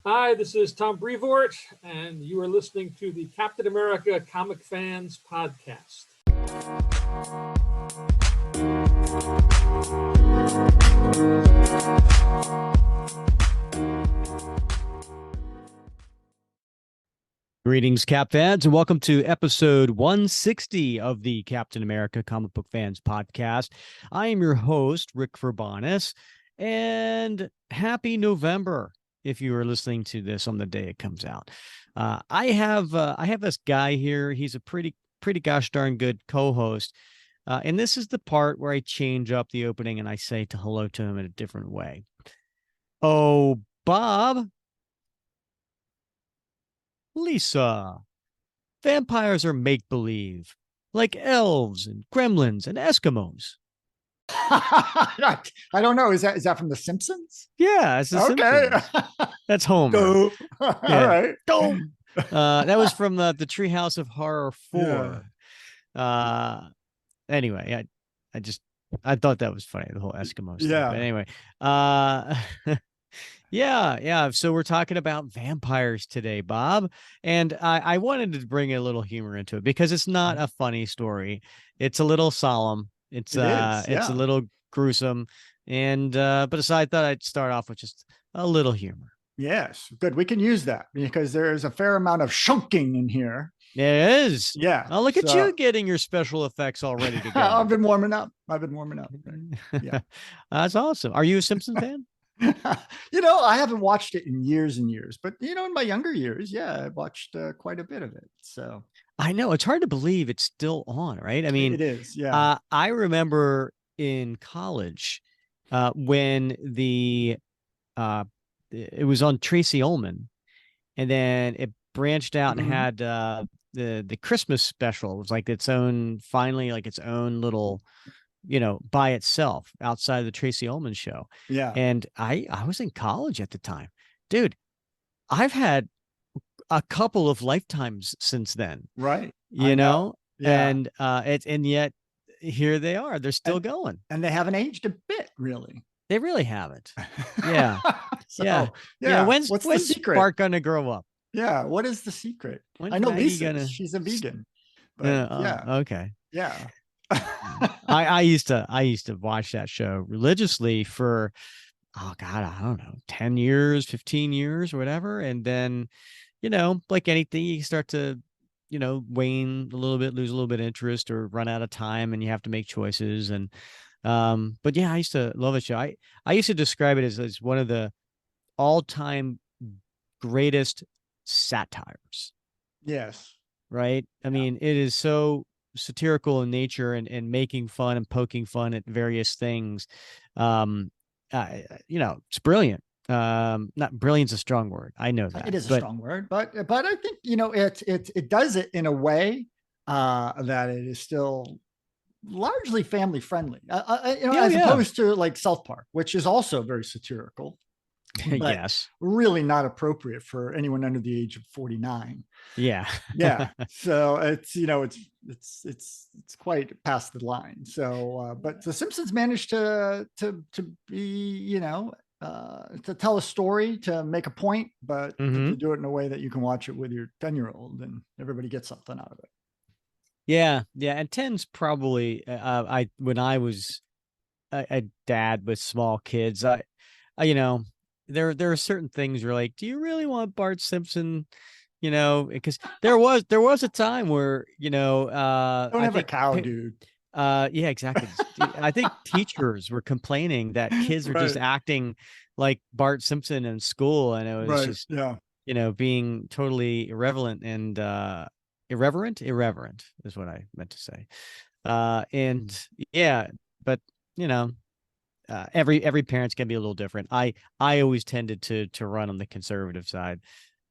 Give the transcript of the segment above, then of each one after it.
Hi, this is Tom Brevoort, and you are listening to the Captain America Comic Fans Podcast. Greetings, Cap fans, and welcome to episode 160 of the Captain America Comic Book Fans Podcast. I am your host, Rick Verbanis, and happy November if you are listening to this on the day it comes out. I have this guy here. He's a pretty gosh darn good co-host, and this is the part where I change up the opening and I say hello to him in a different way. Oh, Bob. Lisa, vampires are make-believe, like elves and gremlins and Eskimos. I don't know. Is that from The Simpsons? Yeah, it's the Simpsons. That's Homer. Go. Yeah. All right. Go. That was from the Treehouse of Horror 4. Yeah. Anyway, I thought that was funny, the whole Eskimo stuff. Yeah. But anyway, Yeah. So we're talking about vampires today, Bob. And I wanted to bring a little humor into it because it's not a funny story. It's a little solemn. It's a little gruesome. And but I thought I'd start off with just a little humor. Yes, good. We can use that because there's a fair amount of shunking in here. There is. Yeah. Oh, look at you getting your special effects all ready to go. I've been warming up. Yeah. That's awesome. Are you a Simpsons fan? I haven't watched it in years and years, but in my younger years, I watched quite a bit of it. So I know it's hard to believe it's still on, right? I mean, it is. Yeah. I remember in college when it was on Tracy Ullman, and then it branched out and had the Christmas special. It was like its own little, by itself outside of the Tracy Ullman show. Yeah. And I was in college at the time, dude. I've had a couple of lifetimes since then. Right. You know? Yeah. And yet here they are. They're still going. And they haven't aged a bit, really. They really haven't. Yeah. Yeah. When's the secret? Bart gonna grow up? Yeah. What is the secret? When's I know Maggie Lisa. She's a vegan. But okay. Yeah. I used to watch that show religiously for, oh God, I don't know, 10 years, 15 years or whatever. And then, like anything, you start to, wane a little bit, lose a little bit of interest or run out of time, and you have to make choices. And, but yeah, I used to love the show. I used to describe it as one of the all-time greatest satires. Yes. Right. I mean, it is so satirical in nature and making fun and poking fun at various things. It's brilliant. Not brilliant's a strong word. I know that it is a strong word, but I think, it does it in a way that it is still largely family friendly, as opposed to like South Park, which is also very satirical. Yes. Really not appropriate for anyone under the age of 49. Yeah. Yeah. So it's, it's quite past the line. So, but the Simpsons managed to be, to tell a story, to make a point, but to do it in a way that you can watch it with your 10-year-old and everybody gets something out of it. Yeah. Yeah. And 10's probably, when I was a dad with small kids, there are certain things where like, do you really want Bart Simpson? Because there was a time where, don't have a cow, dude. Yeah, exactly. I think teachers were complaining that kids were just acting like Bart Simpson in school, and it was just, being totally irrelevant and irreverent is what I meant to say. And yeah, but every parent's gonna be a little different. I always tended to run on the conservative side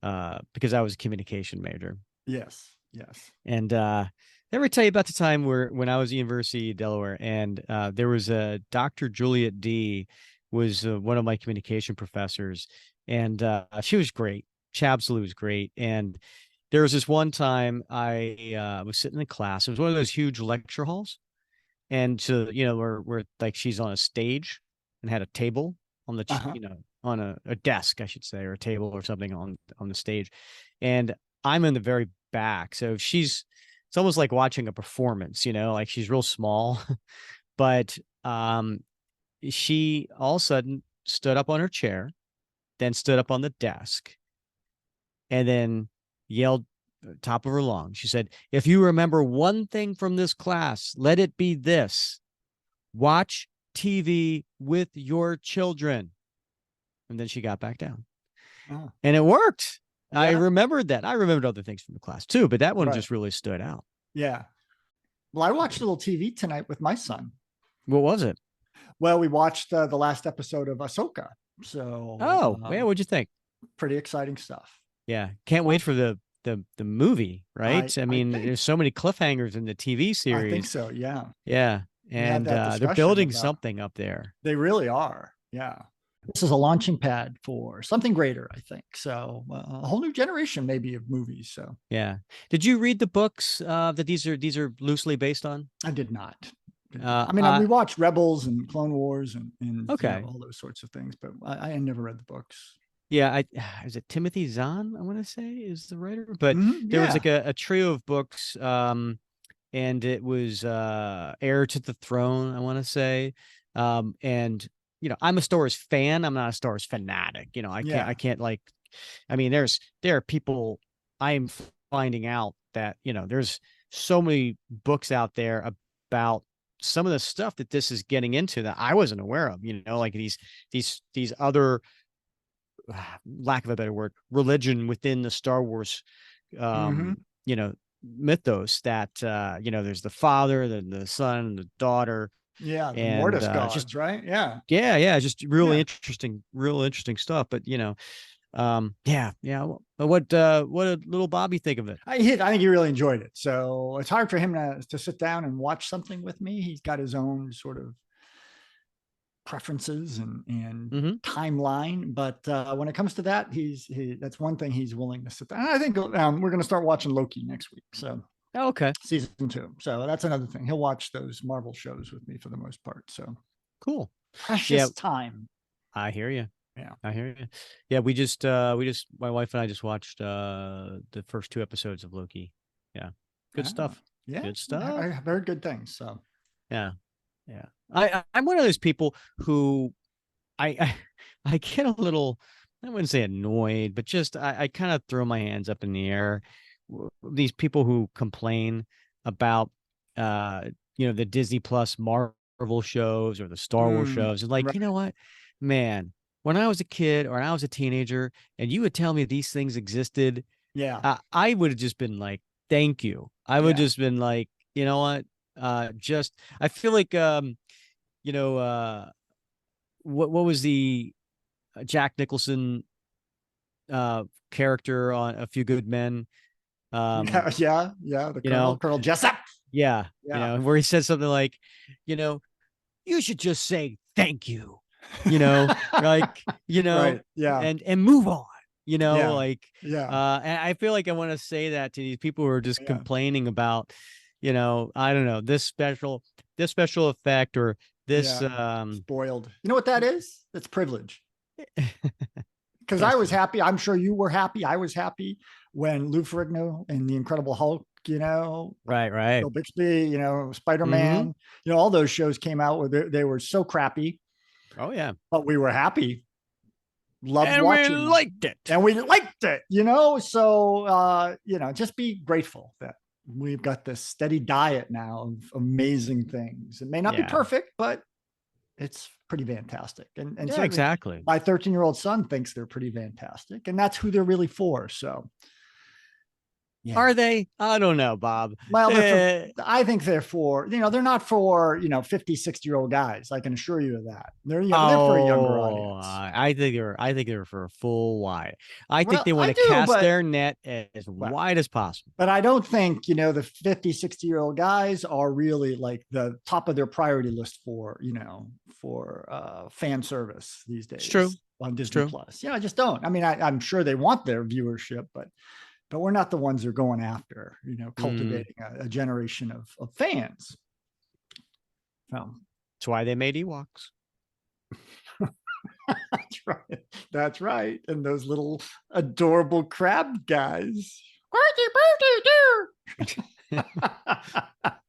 because I was a communication major. Yes. And ever tell you about the time when I was at the University of Delaware, and there was a Dr. Juliet D was one of my communication professors, and she was great. She absolutely was great. And there was this one time I was sitting in class. It was one of those huge lecture halls. And so, where like she's on a stage and had a table on the, a desk, I should say, or a table or something on the stage, and I'm in the very back. So it's almost like watching a performance, like she's real small, but she all of a sudden stood up on her chair, then stood up on the desk, and then yelled top of her lungs. She said, "If you remember one thing from this class, let it be this: watch TV with your children." And then she got back down. Oh. And it worked. Yeah. I remembered that. I remembered other things from the class too, but that one Right. just really stood out. Yeah. Well, I watched a little TV tonight with my son. What was it? Well, we watched the last episode of Ahsoka. So, yeah, what'd you think? Pretty exciting stuff. Yeah, can't wait for the movie, right? I mean, think- there's so many cliffhangers in the TV series. I think so. Yeah. Yeah, had and that they're discussion building about- something up there. They really are. Yeah. This is a launching pad for something greater, I think. So a whole new generation, maybe, of movies. So Yeah. Did you read the books that these are loosely based on? I did not. I mean, we watched Rebels and Clone Wars and Okay. all those sorts of things, but I never read the books. Yeah, is it Timothy Zahn, I want to say, is the writer, but there was Yeah. like a trio of books, and it was Heir to the Throne, I want to say, and I'm a Star Wars fan. I'm not a Star Wars fanatic. I can't like. I mean, there are people. I'm finding out that there's so many books out there about some of the stuff that this is getting into that I wasn't aware of. Like these other, lack of a better word, religion within the Star Wars, mythos that there's the father, then the son, and the daughter. Yeah, the And Mortis gods, just right? Yeah. yeah, just really Yeah. real interesting stuff. But yeah. What did little Bobby think of it? I think he really enjoyed it. So it's hard for him to sit down and watch something with me. He's got his own sort of preferences and timeline. But when it comes to that, that's one thing he's willing to sit down. And I think we're going to start watching Loki next week. So okay, season 2. So that's another thing. He'll watch those Marvel shows with me for the most part. So cool. Precious time. I hear you. Yeah. I hear you. Yeah, we just my wife and I just watched the first 2 episodes of Loki. Yeah. Good stuff. Yeah. Good stuff. I've heard good things. So yeah. I'm one of those people who I get a little, I wouldn't say annoyed, but just I kind of throw my hands up in the air. These people who complain about the Disney Plus Marvel shows or the Star Wars shows, and like, right. You know what, man, when I was a kid or when I was a teenager and you would tell me these things existed, I would have just been like, thank you. I would just been like, you know what, I feel like what was the Jack Nicholson character on A Few Good Men? The Colonel Jessup. Yeah. Where he said something like, you should just say thank you, like, right. Yeah. and move on, and I feel like I want to say that to these people who are just complaining about, I don't know, this special effect or this spoiled. You know what that is? That's privilege. Because I was happy. I'm sure you were happy. I was happy when Lou Ferrigno and the Incredible Hulk, right. Bill Bixby, Spider-Man, all those shows came out where they were so crappy. Oh yeah. But we were happy. Loved and watching. We liked it. And we liked it, So, just be grateful that we've got this steady diet now of amazing things. It may not be perfect, but it's pretty fantastic. And exactly. My 13-year-old son thinks they're pretty fantastic, and that's who they're really for. So are they? I don't know, Bob. Well, I think they're for, they're not for, 50, 60-year-old guys. I can assure you of that. They're for a younger audience. I think they're for a full wide. I think they want to cast their net as wide as possible. But I don't think, the 50, 60-year-old guys are really like the top of their priority list for, fan service these days. It's true. On Disney Plus. I just don't. I mean, I'm sure they want their viewership, but we're not the ones they're going after, cultivating a generation of fans. That's why they made Ewoks. That's right. That's right. And those little adorable crab guys.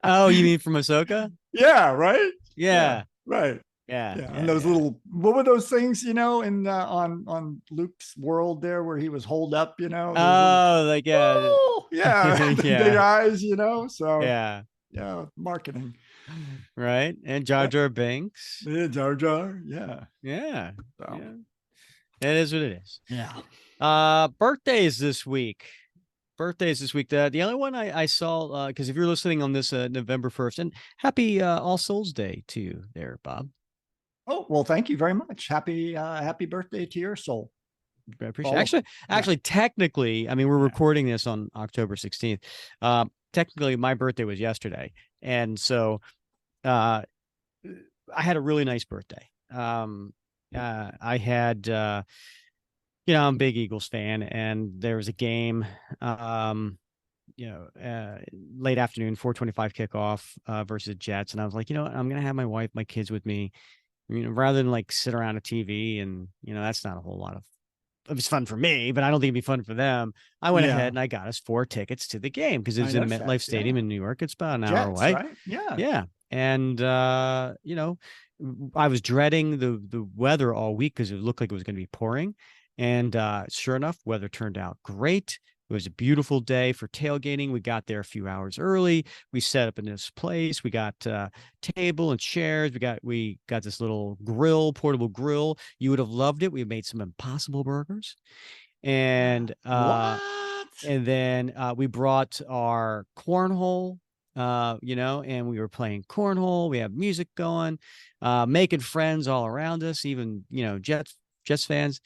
Oh, you mean from Ahsoka? Yeah, right. Yeah. Right. Yeah. Yeah, and those little, what were those things, in on Luke's world there where he was holed up, those Oh, like, yeah. little, yeah, big Yeah. eyes, so Yeah. yeah, marketing. Right. And Jar Jar Binks. Yeah, Jar Jar, yeah. Yeah. So, Yeah. It is what it is. yeah. Birthdays this week. The only one I saw, because if you're listening on this November 1st, and happy All Souls Day to you there, Bob. Oh, well, thank you very much. Happy birthday to your soul. I appreciate it. Actually, technically, I mean, we're recording this on October 16th. Technically, my birthday was yesterday. And so I had a really nice birthday. I had, I'm a big Eagles fan, and there was a game, late afternoon, 4:25 kickoff versus Jets. And I was like, you know what? I'm going to have my wife, my kids with me, rather than like sit around a TV. And, that's not a whole lot of, it was fun for me, but I don't think it'd be fun for them. I went ahead and I got us 4 tickets to the game because it was in MetLife Stadium in New York. It's about an hour away. Right? Yeah. Yeah. And, I was dreading the weather all week because it looked like it was going to be pouring. And sure enough, weather turned out great. It was a beautiful day for tailgating. We got there a few hours early. We set up in this place. We got table and chairs. We got this little portable grill. You would have loved it. We made some Impossible burgers, and then we brought our cornhole. And we were playing cornhole. We have music going, making friends all around us, even Jets fans.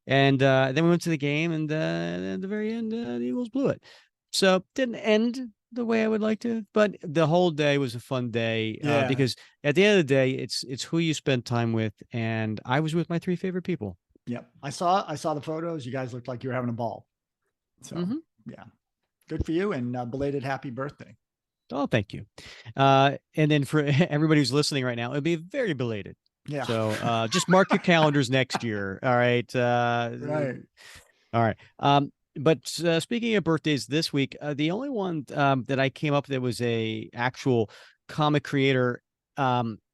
And then we went to the game, and at the very end, the Eagles blew it. So didn't end the way I would like to, but the whole day was a fun day because at the end of the day, it's who you spend time with, and I was with my 3 favorite people. Yep, I saw the photos. You guys looked like you were having a ball. So yeah, good for you, and belated happy birthday. Oh, thank you. And then for everybody who's listening right now, it'd be very belated. Yeah. So just mark your calendars next year. All right. Right. All right. But speaking of birthdays this week, the only one that I came up that was a actual comic creator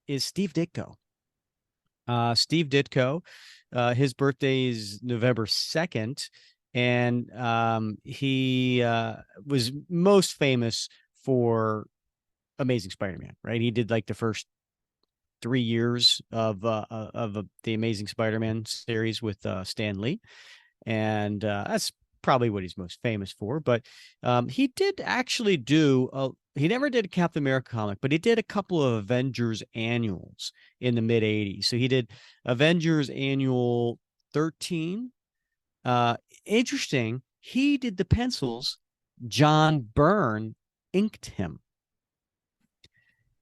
is Steve Ditko. Steve Ditko, his birthday is November 2nd, and he was most famous for Amazing Spider-Man, right? He did like the first 3 years of the Amazing Spider-Man series with Stan Lee, and that's probably what he's most famous for. But he did actually do he never did a Captain America comic, but he did a couple of Avengers annuals in the mid 80s. So he did Avengers Annual 13. Interesting. He did the pencils. John Byrne inked him.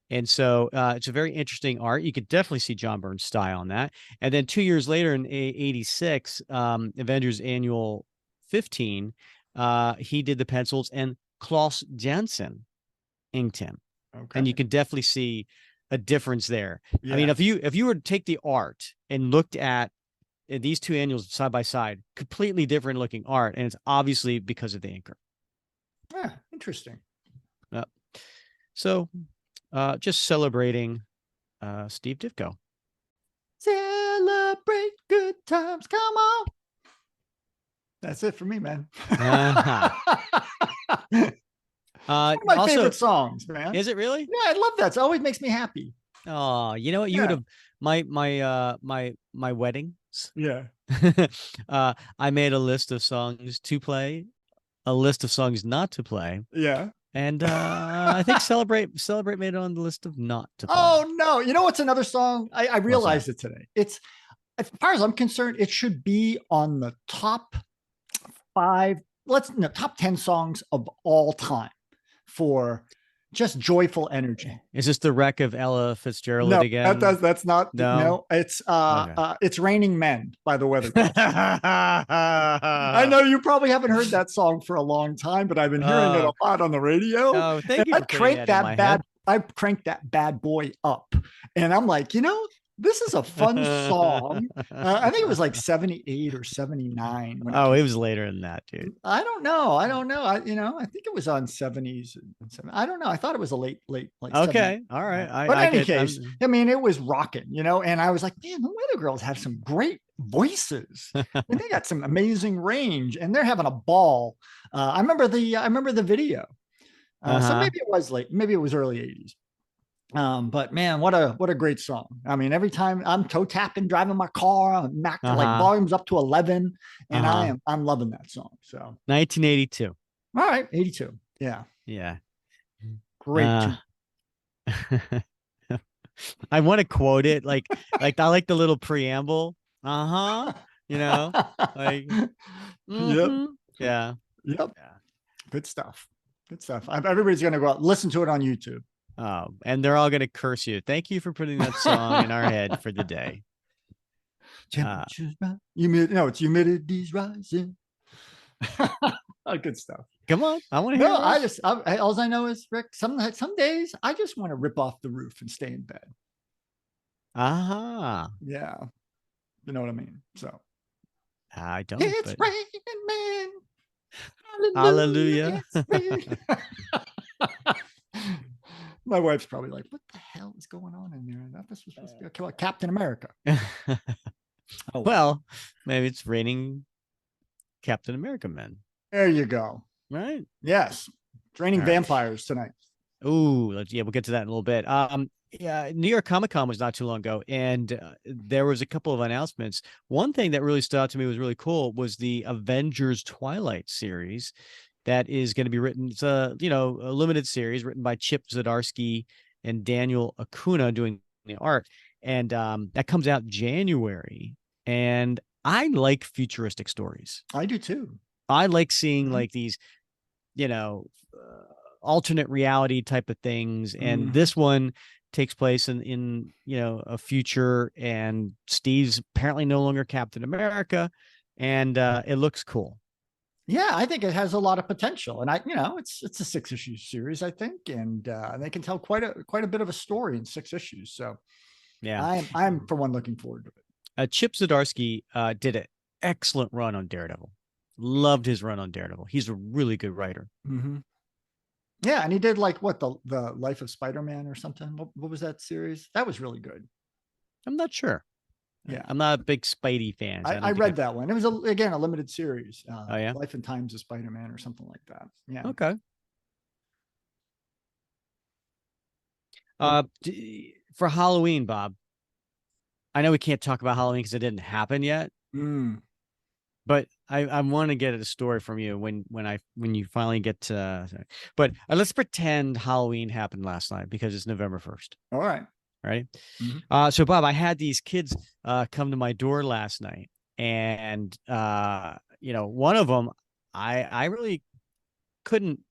And so it's a very interesting art. You could definitely see John Byrne's style on that. And then 2 years later in 86, Avengers Annual 15, he did the pencils, and Klaus Janson inked him. Okay. And you can definitely see a difference there. Yeah. I mean, if you were to take the art and looked at these 2 annuals side by side, completely different looking art, and it's obviously because of the inker. Yeah, interesting. So just celebrating Steve Ditko. Celebrate good times. Come on. That's it for me, man. One of my favorite songs, man. Is it really? Yeah, I love that. It always makes me happy. Oh, you know what? You would have my weddings. Yeah. I made a list of songs to play, a list of songs not to play. Yeah. And I think Celebrate made it on the list of not to play. Oh no. You know what's another song? I realized it today. It's, as far as I'm concerned, it should be on the top 10 songs of all time for just joyful energy. Is this the wreck of Ella Fitzgerald again? That's not. No, it's it's Raining Men by the Weathergirls. I know you probably haven't heard that song for a long time, but I've been hearing it a lot on the radio. Oh, thank you. I cranked that bad boy up, and I'm like, This is a fun song. I think it was like 78 or 79. When it was later than that, dude. I don't know. I think it was on 70s. I don't know. I thought it was a late. Like okay. 70s. All right. But in any case, I mean, it was rocking, and I was like, man, the Weather Girls have some great voices. And they got some amazing range, and they're having a ball. I remember the video. So maybe it was late, maybe it was early 80s. But man, what a great song. I mean, every time I'm toe tapping, driving my car, I'm like volumes up to 11, and I'm loving that song. So 1982. All right. 82. Yeah. Yeah. Great. I want to quote it like I like the little preamble. Like Yep. Yeah. Yep. Yeah. Good stuff. Everybody's going to go out, listen to it on YouTube. Oh, and they're all going to curse you. Thank you for putting that song in our head for the day. Temperatures it's humidity's rising. Good stuff. Come on, I want to hear. All I know is, Rick, some days I just want to rip off the roof and stay in bed. Yeah, you know what I mean. So I don't. It's raining, man. Hallelujah. My wife's probably like, what the hell is going on in there? This was supposed to be about Captain America. Well, maybe it's raining Captain America men. There you go. Right. Yes. Training vampires tonight. Oh, we'll get to that in a little bit. New York Comic Con was not too long ago, and there was a couple of announcements. One thing that really stood out to me was really cool was the Avengers Twilight series that is going to be written. It's a limited series written by Chip Zdarsky and Daniel Acuna doing the art, and that comes out January. And I like futuristic stories. I do too. I like seeing like these, alternate reality type of things, and this one takes place in a future, and Steve's apparently no longer Captain America, and it looks cool. Yeah, I think it has a lot of potential, and it's a 6-issue series, I think, and they can tell quite a bit of a story in 6 issues. So, yeah, I'm for one looking forward to it. Chip Zdarsky did an excellent run on Daredevil. Loved his run on Daredevil. He's a really good writer. Mm-hmm. Yeah, and he did like the Life of Spider-Man or something. What was that series? That was really good. I'm not sure. Yeah, I'm not a big Spidey fan. I read that one. It was again a limited series. yeah, Life and Times of Spider-Man or something like that. Yeah. Okay. For Halloween, Bob, I know we can't talk about Halloween because it didn't happen yet. But I want to get a story from you when you finally get to. But let's pretend Halloween happened last night because it's November 1st. All right. Right. Mm-hmm. So Bob, I had these kids come to my door last night, and one of them I really couldn't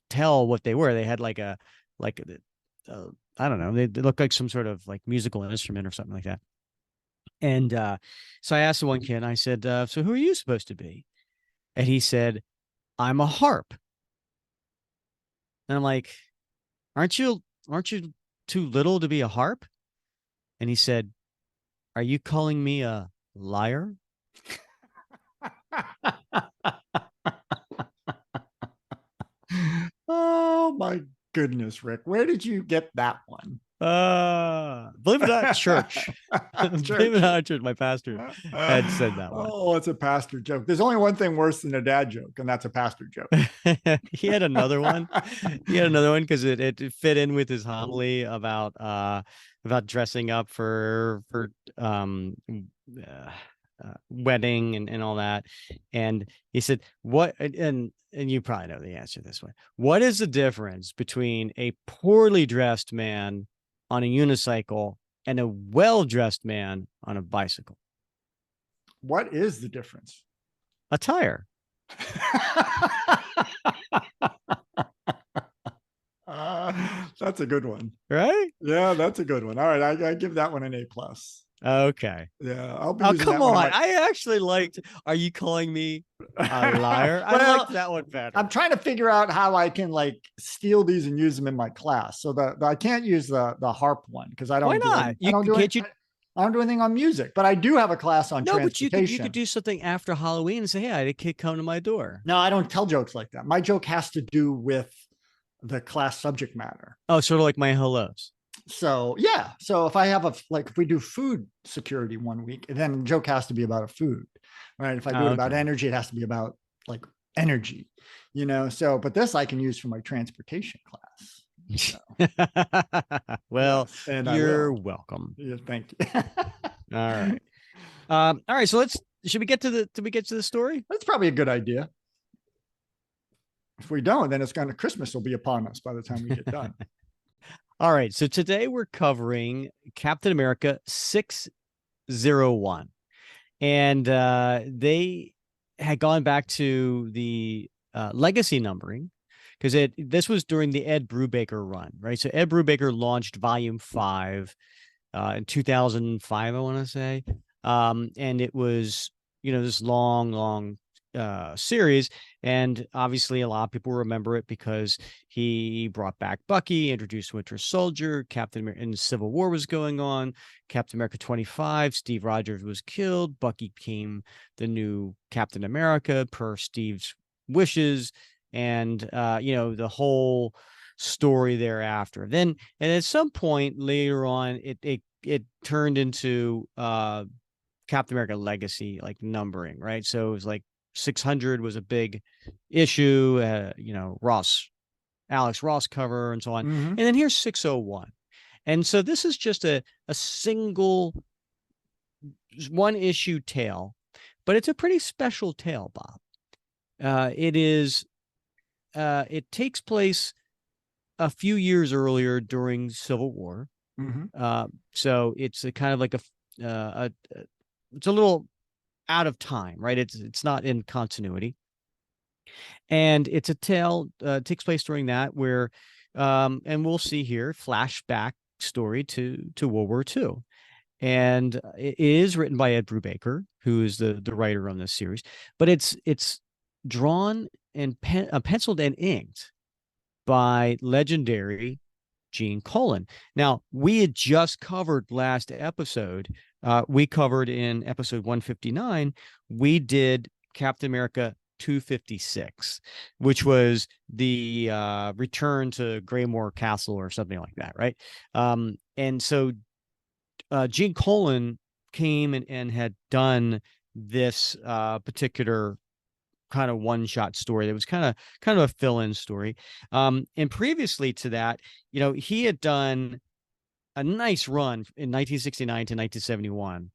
tell what they were. They had like I don't know. They looked like some sort of like musical instrument or something like that. And so I asked the one kid, I said, so who are you supposed to be? And he said, I'm a harp. And I'm like, aren't you too little to be a harp? And he said, are you calling me a liar? Oh my goodness, Rick. Where did you get that one? Believe it or not, church. Believe it or not, church. My pastor had said that one. Oh, it's a pastor joke. There's only one thing worse than a dad joke, and that's a pastor joke. He had another one. Because it fit in with his homily about dressing up for wedding and all that. And he said, what, and you probably know the answer to this one. What is the difference between a poorly dressed man on a unicycle and a well-dressed man on a bicycle? What is the difference? A tire. That's a good one. Right? Yeah, that's a good one. All right. I give that one an A+. Okay. Yeah. I'll be come on. I actually liked, are you calling me a liar? I liked that one better. I'm trying to figure out how I can like steal these and use them in my class. So I can't use the harp one because I don't. Why not? I don't do anything on music, but I do have a class on No, but transportation. you could do something after Halloween and say, hey, I had a kid come to my door. No, I don't tell jokes like that. My joke has to do with the class subject matter. Oh, sort of like my hellos. So yeah. So if I have if we do food security one week, then the joke has to be about a food, right? If I do it about energy, it has to be about like energy, so, but this I can use for my transportation class. So. Well, yes, and you're welcome. Yeah, thank you. All right. All right. So should we get to the story? That's probably a good idea. If we don't, then Christmas will be upon us by the time we get done. All right. So today we're covering Captain America 601. And they had gone back to the legacy numbering because this was during the Ed Brubaker run, right? So Ed Brubaker launched volume 5 in 2005, I want to say. And it was, this long series. And obviously a lot of people remember it because he brought back Bucky, introduced Winter Soldier, Captain America, and Civil War was going on. Captain America 25, Steve Rogers was killed. Bucky became the new Captain America per Steve's wishes. And, the whole story thereafter. And at some point later on, it turned into Captain America Legacy, like numbering, right? So it was like 600 was a big issue, Alex Ross cover and so on. Mm-hmm. And then here's 601. And so this is just a single one issue tale, but it's a pretty special tale, Bob. It takes place a few years earlier during Civil War. Mm-hmm. So it's a kind of like it's a little out of time, right? It's not in continuity. And it's a tale, takes place during that where, and we'll see here, flashback story to World War II. And it is written by Ed Brubaker, who is the writer on this series, but it's drawn and penciled and inked by legendary Gene Colan. Now, we had just covered last episode. We covered in episode 159. We did Captain America 256, which was the return to Greymore Castle or something like that, right? And so Gene Colan came and had done this particular kind of one-shot story that was kind of a fill-in story. And previously to that, he had done a nice run in 1969 to 1971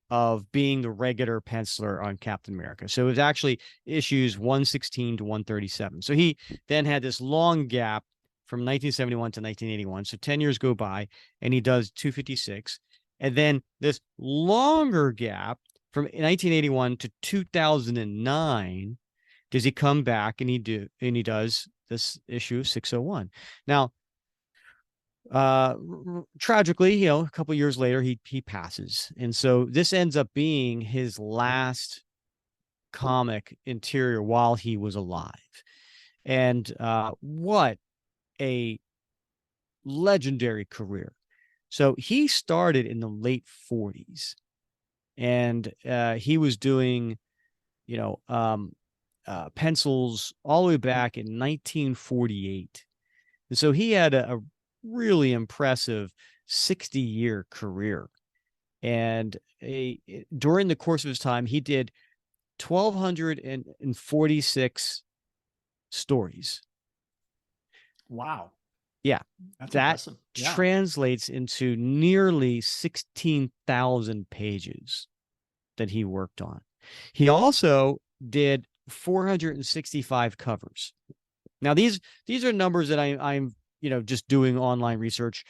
of being the regular penciler on Captain America. So it was actually issues 116 to 137. So he then had this long gap from 1971 to 1981. So 10 years go by and he does 256. And then this longer gap from 1981 to 2009, does he come back and he does this issue 601. Now, tragically, a couple of years later, he passes. And so this ends up being his last comic interior while he was alive. And what a legendary career. So he started in the late 40s and he was doing, pencils all the way back in 1948. And so he had a really impressive 60-year career. And during the course of his time, he did 1,246 stories. Wow. Yeah. That's that impressive. Yeah. Translates into nearly 16,000 pages that he worked on. He also did 465 covers. Now, these are numbers that I'm just doing online research.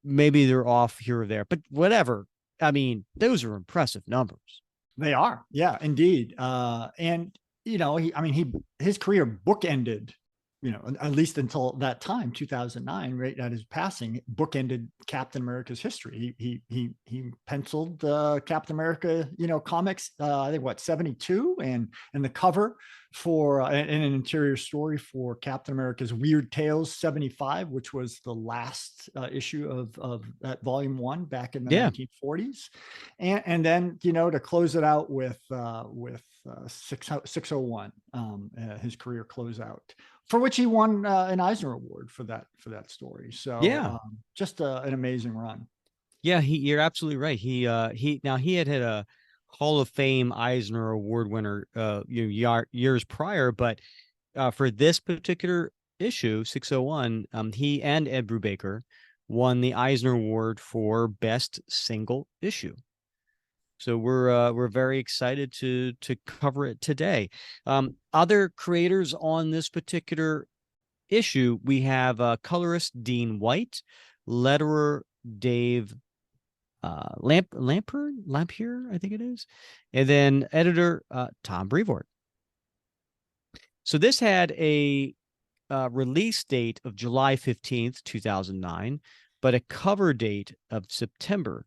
Maybe they're off here or there, but whatever. I mean, those are impressive numbers. They are. Yeah, indeed. And his career bookended at least until that time, 2009, right at his passing, bookended Captain America's history. He penciled Captain America, comics. I think 72, and the cover for and an interior story for Captain America's Weird Tales 75, which was the last issue of that volume 1 back in the 1940s, and then to close it out with 601, his career closeout, for which he won an Eisner Award for that story. So just an amazing run. Yeah, you're absolutely right. He had a Hall of Fame Eisner Award winner years prior, but for this particular issue, 601, he and Ed Brubaker won the Eisner Award for Best Single Issue. So we're very excited to cover it today. Other creators on this particular issue, we have colorist Dean White, letterer Dave Lampier, I think it is, and then editor Tom Brevoort. So this had a release date of July 15th, 2009, but a cover date of September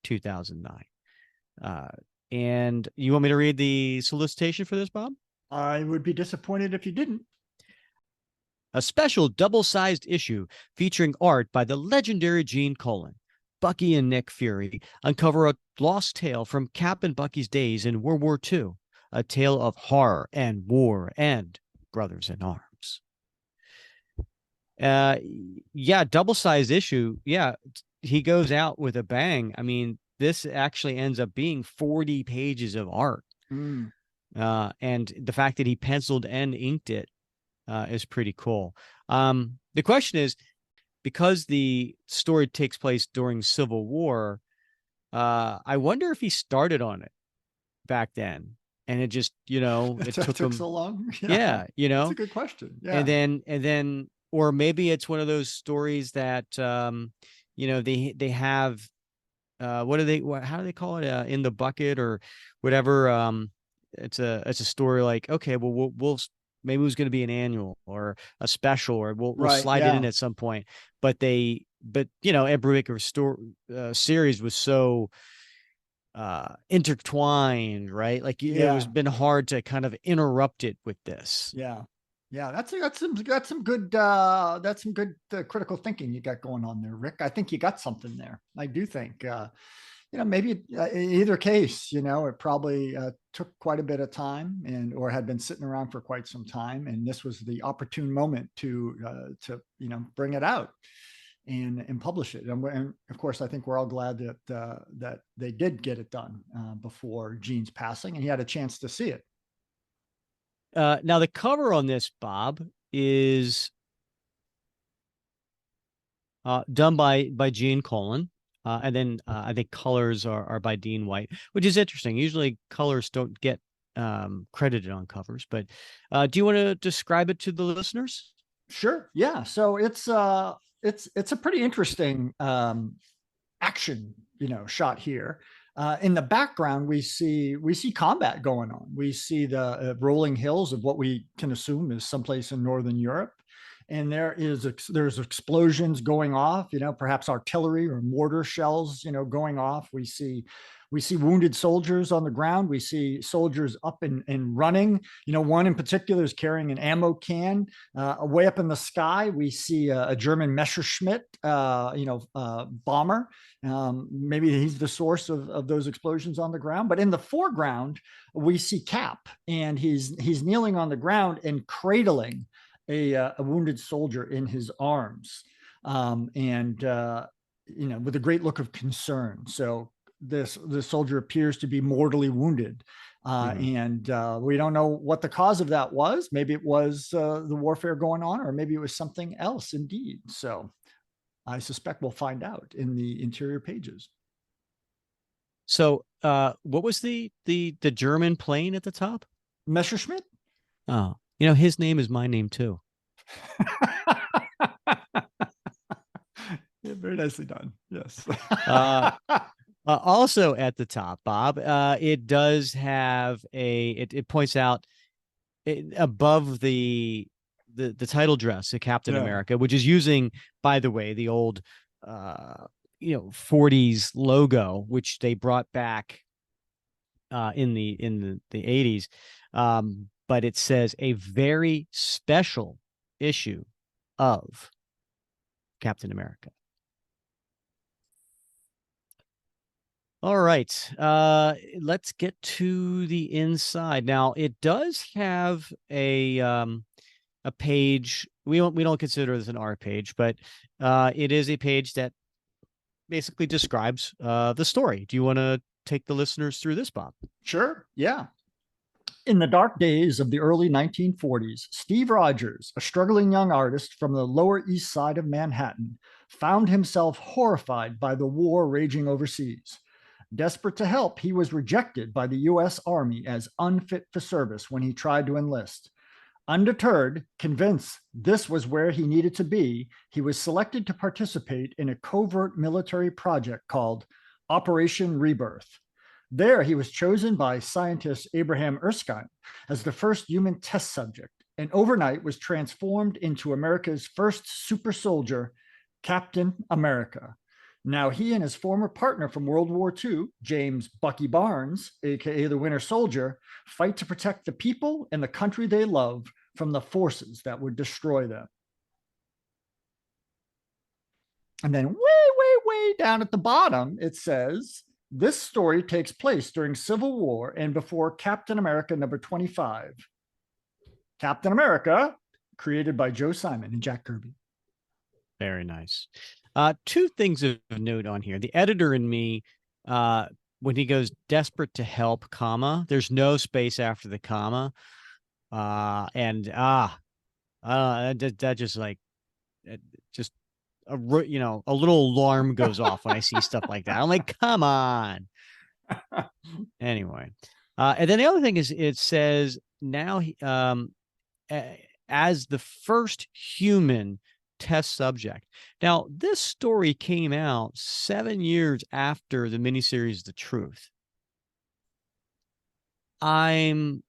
2009. And you want me to read the solicitation for this, Bob? I would be disappointed if you didn't. A special double-sized issue featuring art by the legendary Gene Colan. Bucky and Nick Fury uncover a lost tale from Cap and Bucky's days in World War II, a tale of horror and war and brothers in arms. Double-sized issue. Yeah, he goes out with a bang. I mean, this actually ends up being 40 pages of art. And the fact that he penciled and inked it is pretty cool. The question is, because the story takes place during Civil War, I wonder if he started on it back then, and it just, it took him so long. Yeah, That's a good question. Yeah. And then, or maybe it's one of those stories that, they have, how do they call it? In the bucket or whatever. It's a story like, okay, well, we'll maybe it was going to be an annual or a special, or we'll slide it in at some point. But Ed Brubaker's series was so intertwined, right? Like it was been hard to kind of interrupt it with this. Yeah. That's some good critical thinking you got going on there, Rick. I think you got something there. I do think. Maybe in either case, it probably took quite a bit of time or had been sitting around for quite some time. And this was the opportune moment to bring it out and publish it. And of course, I think we're all glad that they did get it done before Gene's passing, and he had a chance to see it. Now, the cover on this, Bob, is done by Gene Colan. And then I think colors are by Dean White, which is interesting. Usually colors don't get credited on covers, but do you want to describe it to the listeners? Sure. Yeah. So it's a pretty interesting action, shot here. In the background, we see combat going on. We see the rolling hills of what we can assume is someplace in Northern Europe. And there's explosions going off, perhaps artillery or mortar shells, going off. We see wounded soldiers on the ground. We see soldiers up and running. One in particular is carrying an ammo can. Way up in the sky, we see a German Messerschmitt, bomber. Maybe he's the source of those explosions on the ground. But in the foreground, we see Cap, and he's kneeling on the ground and cradling a wounded soldier in his arms, with a great look of concern. So the soldier appears to be mortally wounded, and we don't know what the cause of that was. Maybe it was the warfare going on, or maybe it was something else indeed. So I suspect we'll find out in the interior pages. So what was the German plane at the top? Messerschmitt. Oh, his name is my name too. Yeah, very nicely done. Yes. Also at the top, Bob, it does have it points out above the the title dress of Captain Yeah. America, which is using, by the way, the old 40s logo, which they brought back in the 80s. But it says a very special issue of Captain America. All right. Let's get to the inside. Now, it does have a page. We don't consider this an R page, but it is a page that basically describes the story. Do you want to take the listeners through this, Bob? Sure. Yeah. In the dark days of the early 1940s, Steve Rogers, a struggling young artist from the Lower East Side of Manhattan, found himself horrified by the war raging overseas. Desperate to help, he was rejected by the U.S. Army as unfit for service when he tried to enlist. Undeterred, convinced this was where he needed to be, he was selected to participate in a covert military project called Operation Rebirth. There, he was chosen by scientist Abraham Erskine as the first human test subject, and overnight was transformed into America's first super soldier, Captain America. Now, he and his former partner from World War II, James Bucky Barnes, aka the Winter Soldier, fight to protect the people and the country they love from the forces that would destroy them. And then way down at the bottom, it says, this story takes place during Civil War and before Captain America number 25. Captain America, created by Joe Simon and Jack Kirby. Very nice. Two things of note on here. The editor in me, when he goes desperate to help, comma, there's no space after the comma. That just like, just a little alarm goes off when I see stuff like that. I'm like, come on. Anyway, and then the other thing is, it says now as the first human test subject. Now, this story came out 7 years after the miniseries The Truth. I'm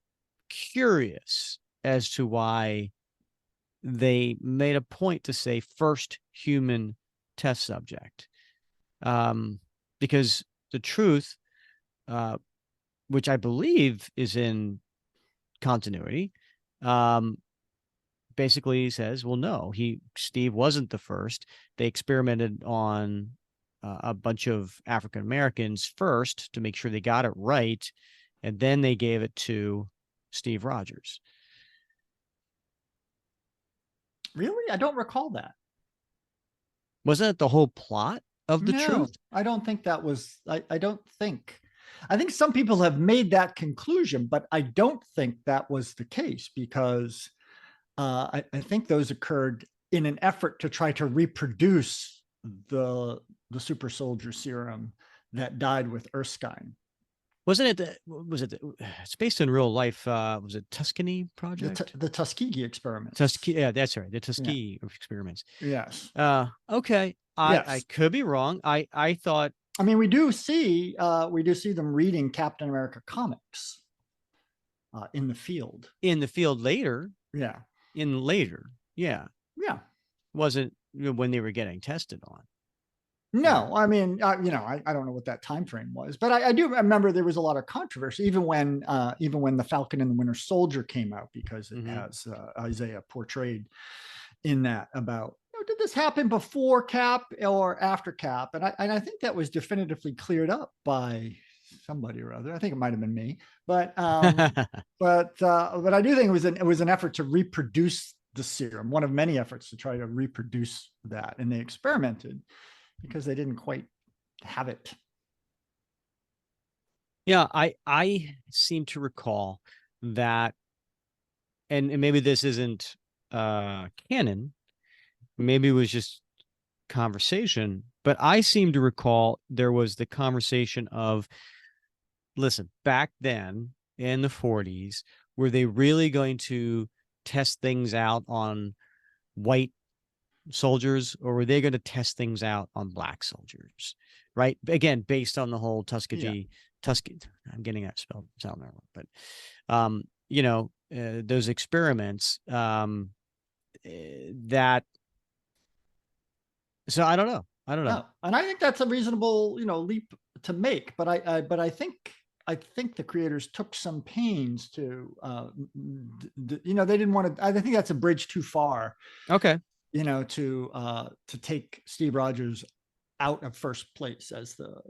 curious as to why they made a point to say first human test subject, because The Truth, which I believe is in continuity, basically says, well, no, Steve wasn't the first. They experimented on a bunch of African Americans first to make sure they got it right, and then they gave it to Steve Rogers. Really? I don't recall that. Wasn't it the whole plot of The Truth? I don't think that was, I don't think. I think some people have made that conclusion, but I don't think that was the case, because I think those occurred in an effort to try to reproduce the super soldier serum that died with Erskine. Wasn't it? It's based in real life. Was it Tuscany Project? The Tuskegee experiments. Yeah, that's right. The Tuskegee experiments. Yes. Okay. I could be wrong. I thought. I mean, we do see them reading Captain America comics in the field. In the field later. Yeah. Yeah. Wasn't when they were getting tested on. No, I mean, I don't know what that time frame was, but I do remember there was a lot of controversy, even when the Falcon and the Winter Soldier came out, because it has Isaiah portrayed in that about, did this happen before Cap or after Cap? And I think that was definitively cleared up by somebody or other. I think it might have been me, but but I do think it was an effort to reproduce the serum, one of many efforts to try to reproduce that, and they experimented because they didn't quite have it. Yeah, I seem to recall that, and maybe this isn't canon, maybe it was just conversation, but I seem to recall there was the conversation of, listen, back then in the 40s, were they really going to test things out on white soldiers, or were they going to test things out on black soldiers? Right. Again, based on the whole Tuskegee, I'm getting that spelled sound wrong, but those experiments, that. So I don't know. No, and I think that's a reasonable, leap to make. But I think the creators took some pains to, they didn't want to. I think that's a bridge too far. Okay. To take Steve Rogers out of first place as the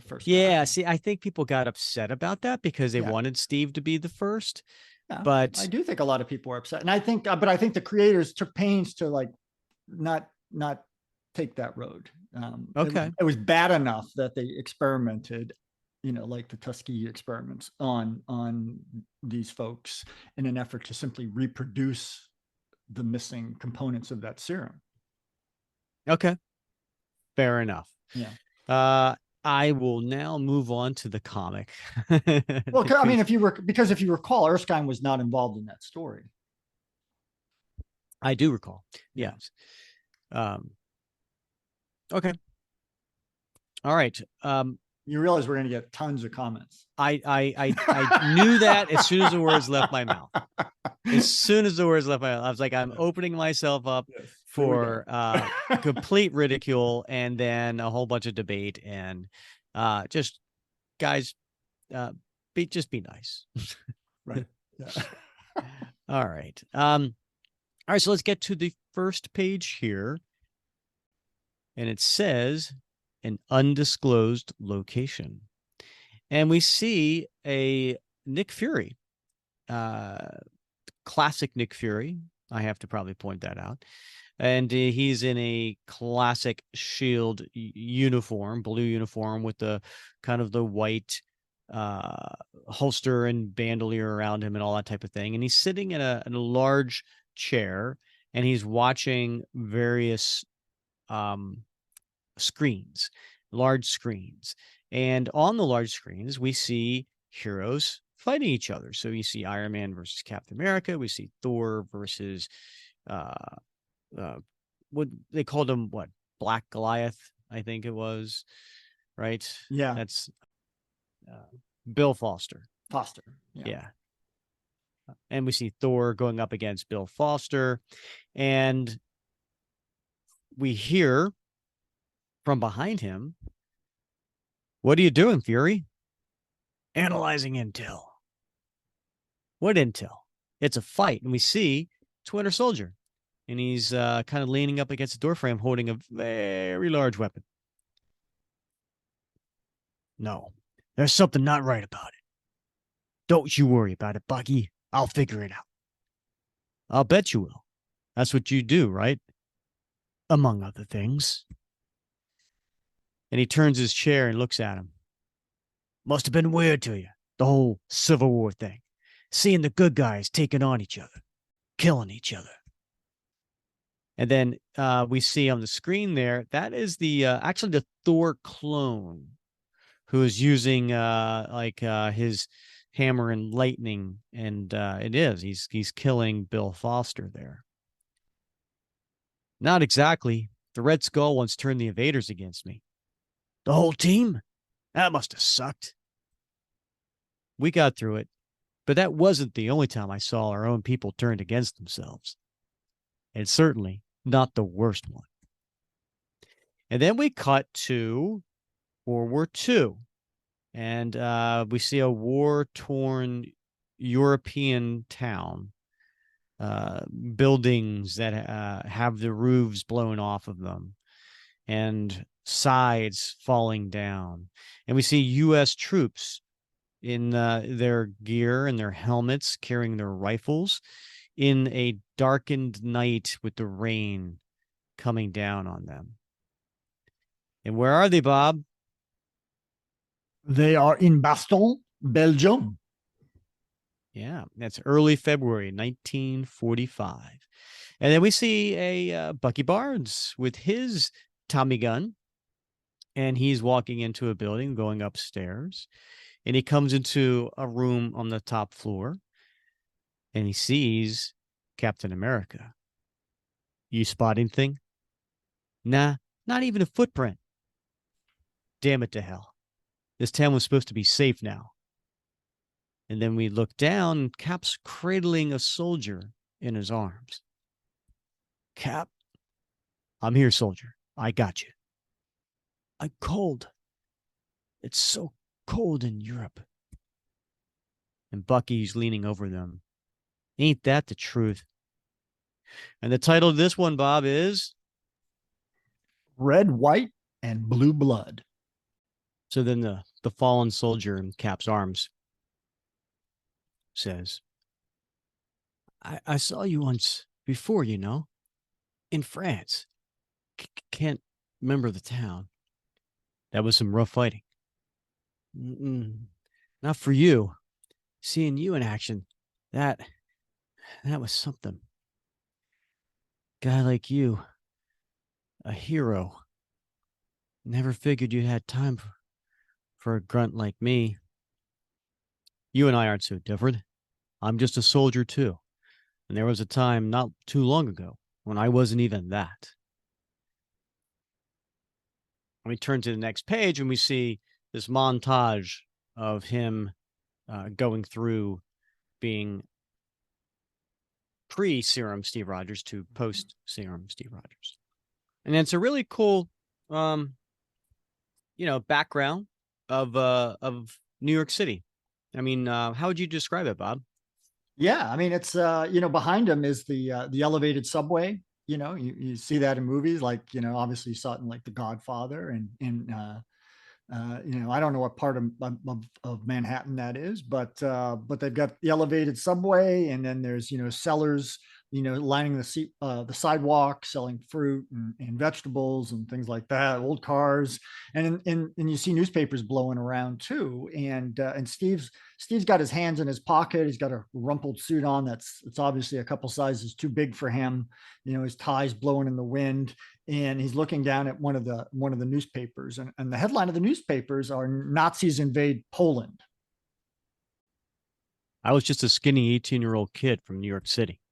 first Yeah, guy. see, I think people got upset about that because they wanted Steve to be the first. Yeah, but I do think a lot of people were upset, and I think the creators took pains to like not take that road. Okay. It was bad enough that they experimented, like the Tuskegee experiments on these folks in an effort to simply reproduce the missing components of that serum. Okay. Fair enough. Yeah. I will now move on to the comic. Well, I mean, if you recall, Erskine was not involved in that story. I do recall. Yes. Okay. All right. You realize we're going to get tons of comments. I knew that as soon as the words left my mouth. As soon as the words left my mouth, I was like, I'm opening myself up for complete ridicule and then a whole bunch of debate and just guys, just be nice. Right. Yeah. All right. All right. So let's get to the first page here. And it says an undisclosed location. And we see a Nick Fury, classic Nick Fury. I have to probably point that out. And he's in a classic Shield uniform, blue uniform with the kind of the white holster and bandolier around him and all that type of thing. And he's sitting in a large chair and he's watching various screens, large screens. And on the large screens, we see heroes fighting each other. So you see Iron Man versus Captain America. We see Thor versus what they called him, Black Goliath, I think it was, right? Yeah. That's Bill Foster. Yeah. And we see Thor going up against Bill Foster. And we hear from behind him, "What are you doing, Fury?" "Analyzing intel." "What intel?" "It's a fight." And we see it's Winter Soldier. And he's kind of leaning up against the doorframe holding a very large weapon. "No, there's something not right about it." "Don't you worry about it, Bucky. I'll figure it out." "I'll bet you will. That's what you do, right? Among other things." And he turns his chair and looks at him. "Must have been weird to you, the whole Civil War thing. Seeing the good guys taking on each other, killing each other." And then we see on the screen there, that is actually the Thor clone who is using his hammer and lightning. And he's killing Bill Foster there. "Not exactly. The Red Skull once turned the invaders against me." "The whole team? That must have sucked." "We got through it, but that wasn't the only time I saw our own people turned against themselves. And certainly not the worst one." And then we cut to World War II. And we see a war-torn European town, buildings that have the roofs blown off of them and sides falling down. And we see U.S. troops in their gear and their helmets carrying their rifles in a darkened night with the rain coming down on them. And where are they, Bob? They are in Bastogne, Belgium. Yeah, that's early February 1945. And then we see a Bucky Barnes with his Tommy gun. And he's walking into a building, going upstairs. And he comes into a room on the top floor. And he sees Captain America. "You spot anything?" "Nah, not even a footprint." "Damn it to hell. This town was supposed to be safe now." And then we look down, and Cap's cradling a soldier in his arms. Cap, I'm here, soldier. I got you. I'm cold. It's so cold in Europe. And Bucky's leaning over them. Ain't that the truth? And the title of this one, Bob, is Red, white, and blue blood. so then the fallen soldier in Cap's arms says, I saw you once before, in France. Can't remember the town. That was some rough fighting. Not for you. Seeing you in action, that was something. Guy like you, a hero. Never figured you had time for a grunt like me. You and I aren't so different. I'm just a soldier too. And there was a time not too long ago when I wasn't even that. We turn to the next page and we see this montage of him going through being pre-serum Steve Rogers to post-serum Steve Rogers. And it's a really cool background of New York City. I mean, how would you describe it, Bob? Yeah, I mean, it's behind him is the elevated subway. You see that in movies, like, obviously you saw it in like The Godfather, and I don't know what part of Manhattan that is, but they've got the elevated subway, and then there's sellers lining the sidewalk, selling fruit and vegetables and things like that, old cars, and you see newspapers blowing around too, and Steve's got his hands in his pocket. He's got a rumpled suit on it's obviously a couple sizes too big for him. His tie's blowing in the wind, and he's looking down at one of the newspapers, and the headline of the newspapers are Nazis invade Poland. I was just a skinny 18-year-old kid from New York City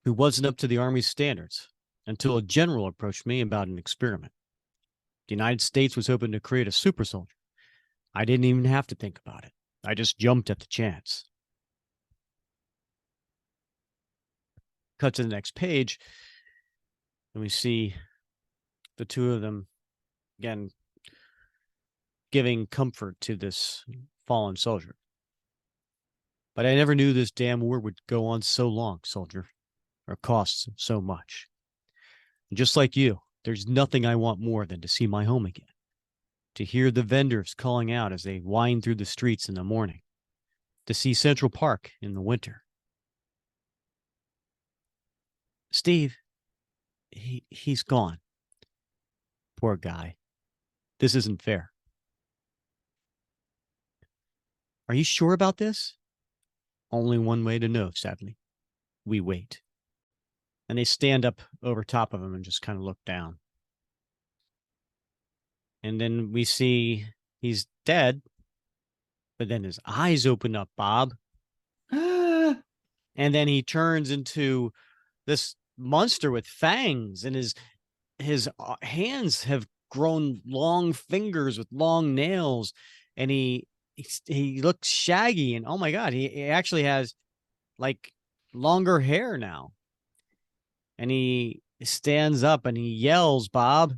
who wasn't up to the Army's standards until a general approached me about an experiment. The United States was hoping to create a super soldier. I didn't even have to think about it. I just jumped at the chance. Cut to the next page, and we see the two of them, again, giving comfort to this fallen soldier. But I never knew this damn war would go on so long, soldier, or cost so much. And just like you, there's nothing I want more than to see my home again, to hear the vendors calling out as they wind through the streets in the morning, to see Central Park in the winter. Steve, he's gone. Poor guy. This isn't fair. Are you sure about this? Only one way to know, sadly. We wait. And they stand up over top of him and just kind of look down. And then we see he's dead, but then his eyes open up, Bob. And then he turns into this monster with fangs, and his hands have grown long fingers with long nails, and he looks shaggy, and oh my God, he actually has like longer hair now. And he stands up and he yells, Bob.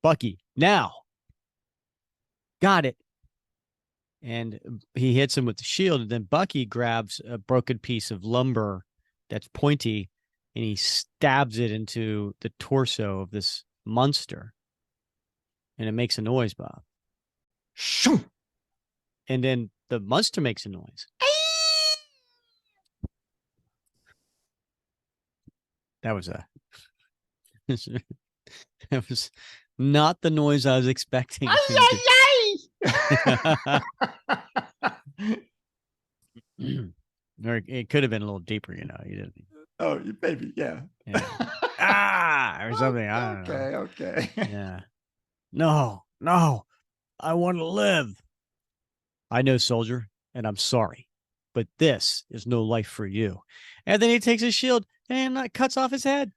Bucky, now. Got it. And he hits him with the shield, and then Bucky grabs a broken piece of lumber that's pointy, and he stabs it into the torso of this monster. And it makes a noise, Bob. Shoo! And then the monster makes a noise. That was that was not the noise I was expecting. Or it could have been a little deeper, you didn't. Oh, maybe, yeah. Or something. I don't know. Okay. Yeah. No, I want to live. I know, soldier, and I'm sorry, but this is no life for you. And then he takes his shield and cuts off his head.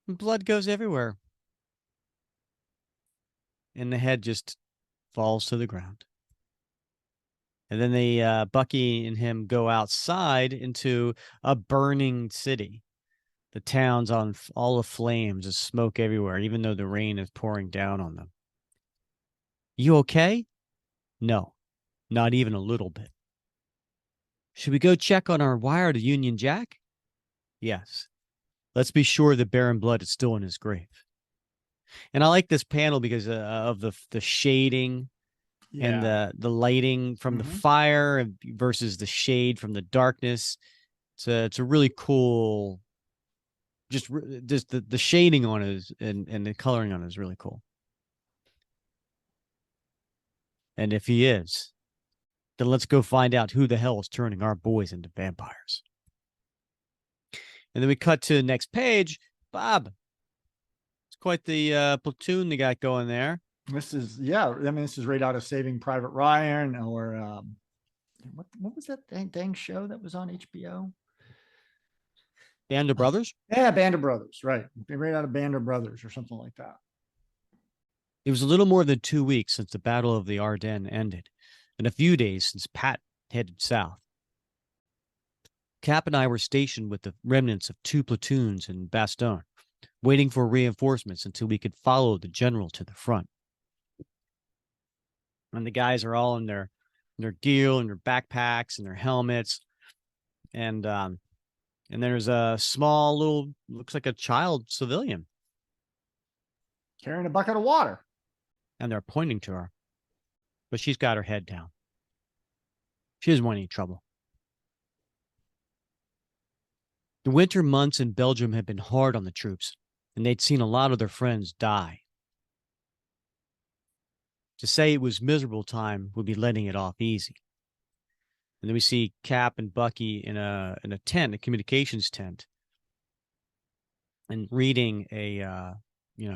Blood goes everywhere. And the head just falls to the ground. And then they, Bucky and him go outside into a burning city. The town's on all the flames, there's smoke everywhere, even though the rain is pouring down on them. You okay? No, not even a little bit. Should we go check on our wire to Union Jack? Yes. Let's be sure that Baron Blood is still in his grave. And I like this panel because of the shading and the lighting from the fire versus the shade from the darkness. It's a really cool. Just the shading on it and the coloring on it is really cool. And if he is, then let's go find out who the hell is turning our boys into vampires. And then we cut to the next page. Bob. It's quite the platoon they got going there. This is, this is right out of Saving Private Ryan, or what was that dang show that was on HBO? Band of Brothers? Yeah, Band of Brothers, right. Right out of Band of Brothers or something like that. It was a little more than 2 weeks since the Battle of the Ardennes ended, and a few days since Pat headed south. Cap and I were stationed with the remnants of 2 platoons in Bastogne, waiting for reinforcements until we could follow the general to the front. And the guys are all in their gear and their backpacks and their helmets. And there's a small little, looks like a child civilian. Carrying a bucket of water. And they're pointing to her. But she's got her head down. She doesn't want any trouble. The winter months in Belgium had been hard on the troops, and they'd seen a lot of their friends die. To say it was miserable time would be letting it off easy. And then we see Cap and Bucky in a tent, a communications tent, and reading a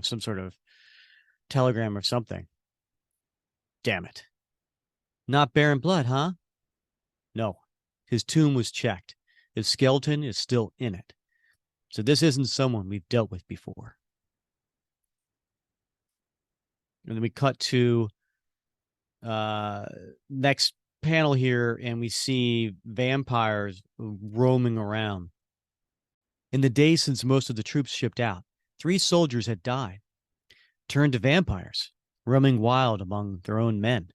some sort of telegram or something. Damn it. Not Baron Blood, huh? No. His tomb was checked. His skeleton is still in it. So this isn't someone we've dealt with before. And then we cut to next panel here, and we see vampires roaming around. In the days since most of the troops shipped out, 3 soldiers had died, turned to vampires, roaming wild among their own men,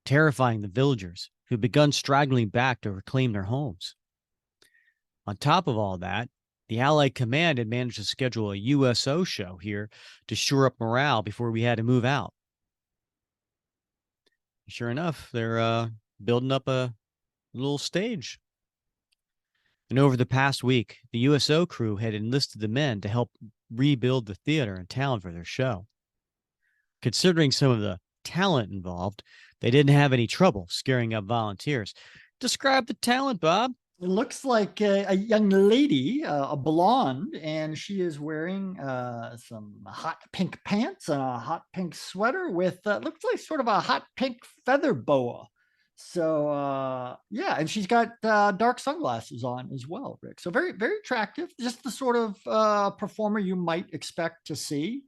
terrifying the villagers who'd begun straggling back to reclaim their homes. On top of all that, the Allied command had managed to schedule a USO show here to shore up morale before we had to move out. Sure enough, they're building up a little stage. And over the past week, the USO crew had enlisted the men to help rebuild the theater in town for their show. Considering some of the talent involved, they didn't have any trouble scaring up volunteers. Describe the talent, Bob. It looks like a young lady, a blonde, and she is wearing some hot pink pants and a hot pink sweater with looks like sort of a hot pink feather boa. So and she's got dark sunglasses on as well, Rick. So very, very attractive. Just the sort of performer you might expect to see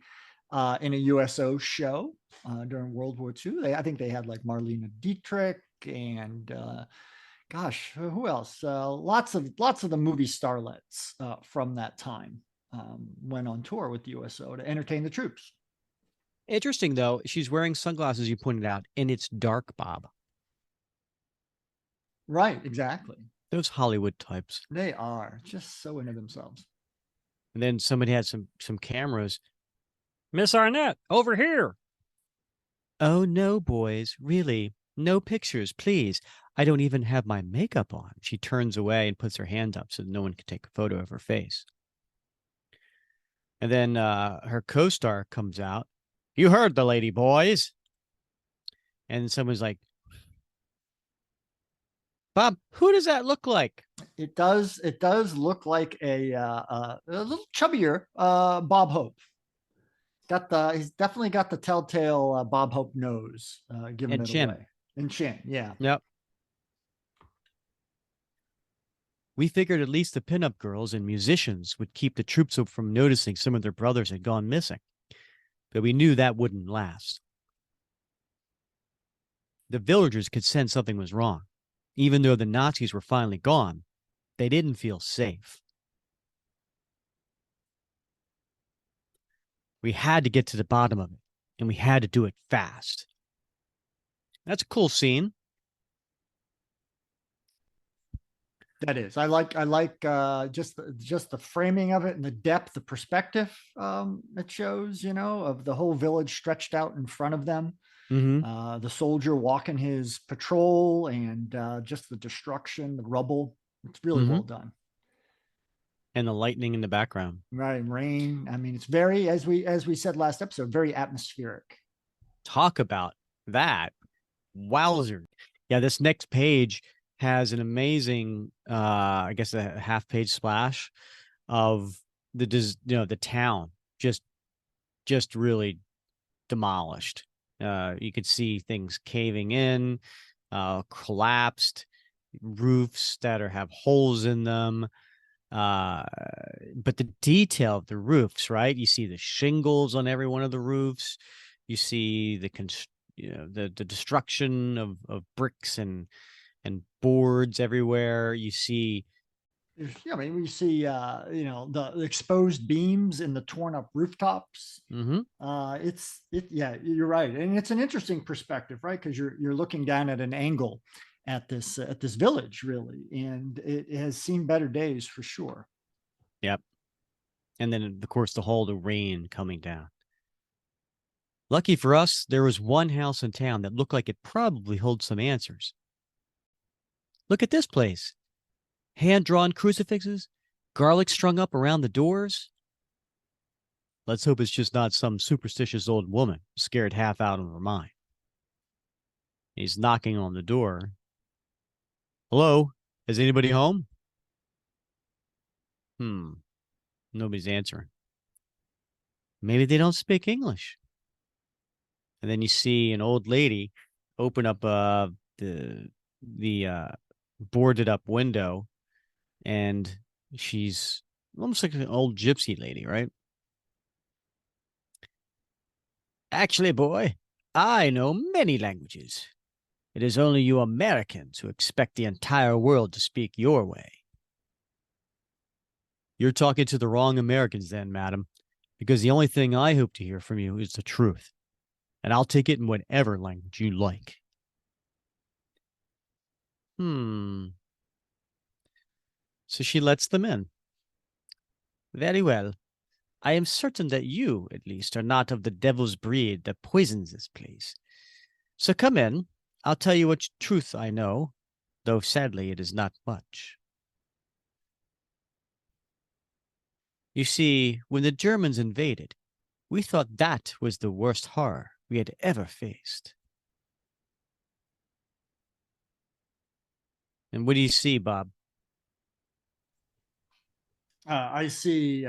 in a USO show during World War II. I think they had like Marlene Dietrich and gosh, who else? Lots of the movie starlets from that time went on tour with the USO to entertain the troops. Interesting, though. She's wearing sunglasses, you pointed out, and it's dark, Bob. Right, exactly. Those Hollywood types. They are just so into themselves. And then somebody had some cameras. Miss Arnett, over here. Oh, no, boys. Really. No pictures, please. I don't even have my makeup on. She turns away and puts her hand up so that no one can take a photo of her face. And then her co-star comes out. You heard the lady, boys. And someone's like, Bob, who does that look like? It does look like a little chubbier Bob Hope. He's definitely got the telltale Bob Hope nose, giving it chin. away. And chin, yeah. Yep. We figured at least the pinup girls and musicians would keep the troops from noticing some of their brothers had gone missing. But we knew that wouldn't last. The villagers could sense something was wrong. Even though the Nazis were finally gone, they didn't feel safe. We had to get to the bottom of it, and we had to do it fast. That's a cool scene. That is. I like just the framing of it and the depth, the perspective it shows, of the whole village stretched out in front of them. Mm-hmm. The soldier walking his patrol and just the destruction, the rubble. It's really well done. And the lightning in the background. Right, rain. I mean, it's very, as we said last episode, very atmospheric. Talk about that. Wowzer. Yeah, this next page has an amazing, I guess, a half-page splash of the town just really demolished. You could see things caving in, collapsed, roofs that have holes in them. But the detail of the roofs, right? You see the shingles on every one of the roofs. You see the destruction of bricks and boards everywhere. You see, I mean, we see the exposed beams in the torn up rooftops. Yeah, you're right, and it's an interesting perspective, right? Because you're looking down at an angle at this village, really, and it has seen better days for sure. Yep. And then, of course, the rain coming down. Lucky for us, there was one house in town that looked like it probably holds some answers. Look at this place. Hand-drawn crucifixes, garlic strung up around the doors. Let's hope it's just not some superstitious old woman scared half out of her mind. He's knocking on the door. Hello? Is anybody home? Nobody's answering. Maybe they don't speak English. And then you see an old lady open up the boarded up window, and she's almost like an old gypsy lady, right? Actually, boy, I know many languages. It is only you Americans who expect the entire world to speak your way. You're talking to the wrong Americans then, madam, because the only thing I hope to hear from you is the truth, and I'll take it in whatever language you like. So she lets them in. Very well. I am certain that you, at least, are not of the devil's breed that poisons this place. So come in. I'll tell you what truth I know, though sadly it is not much. You see, when the Germans invaded, we thought that was the worst horror we had ever faced. And what do you see, Bob? I see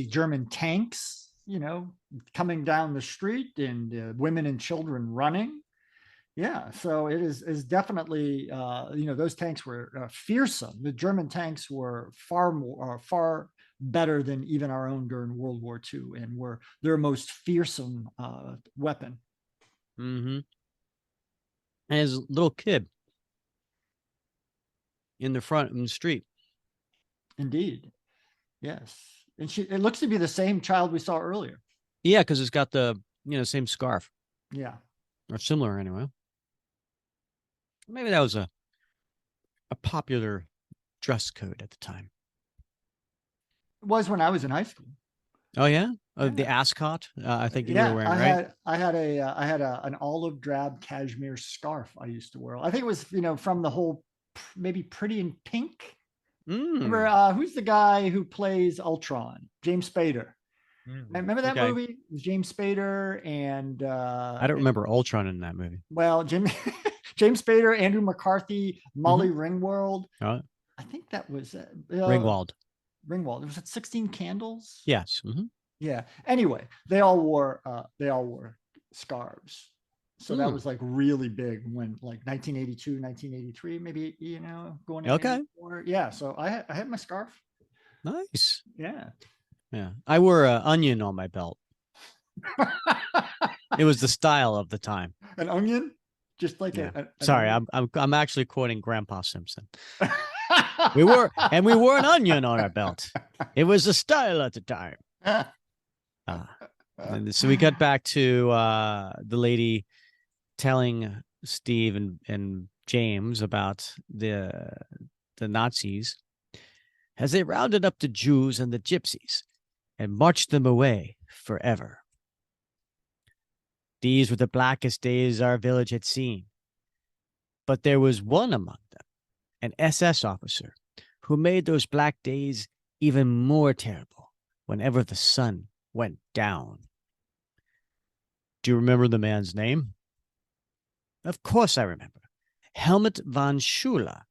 German tanks, coming down the street, and women and children running. Yeah, so it is definitely those tanks were fearsome. The German tanks were far better than even our own during World War II, and were their most fearsome weapon. And his little kid in the front in the street. Indeed. Yes. And it looks to be the same child we saw earlier. Yeah, because it's got the same scarf. Yeah. Or similar anyway. Maybe that was a popular dress code at the time. It was when I was in high school. Oh yeah? Yeah. The ascot, I think you were wearing, right? I had an olive drab cashmere scarf I used to wear. I think it was, from the whole maybe Pretty in Pink. Remember, who's the guy who plays Ultron? James Spader. Remember that movie? It was James Spader and I don't remember Ultron in that movie. Well, James Spader, Andrew McCarthy, Molly Ringwald. I think that was Ringwald. Was it 16 Candles? Yes. Yeah. Anyway, they all wore scarves. So that was like really big when, like, 1982, 1983, maybe, going into 84. Yeah. So I had my scarf. Nice. Yeah. Yeah. I wore an onion on my belt. It was the style of the time. An onion? just like Yeah. an Sorry, onion. I'm actually quoting Grandpa Simpson. We wore an onion on our belt. It was the style at the time. And so we got back to the lady telling Steve and James about the Nazis as they rounded up the Jews and the gypsies and marched them away forever. These were the blackest days our village had seen. But there was one among them, an SS officer, who made those black days even more terrible whenever the sun went down. Do you remember the man's name? Of course I remember. Helmut von Schula.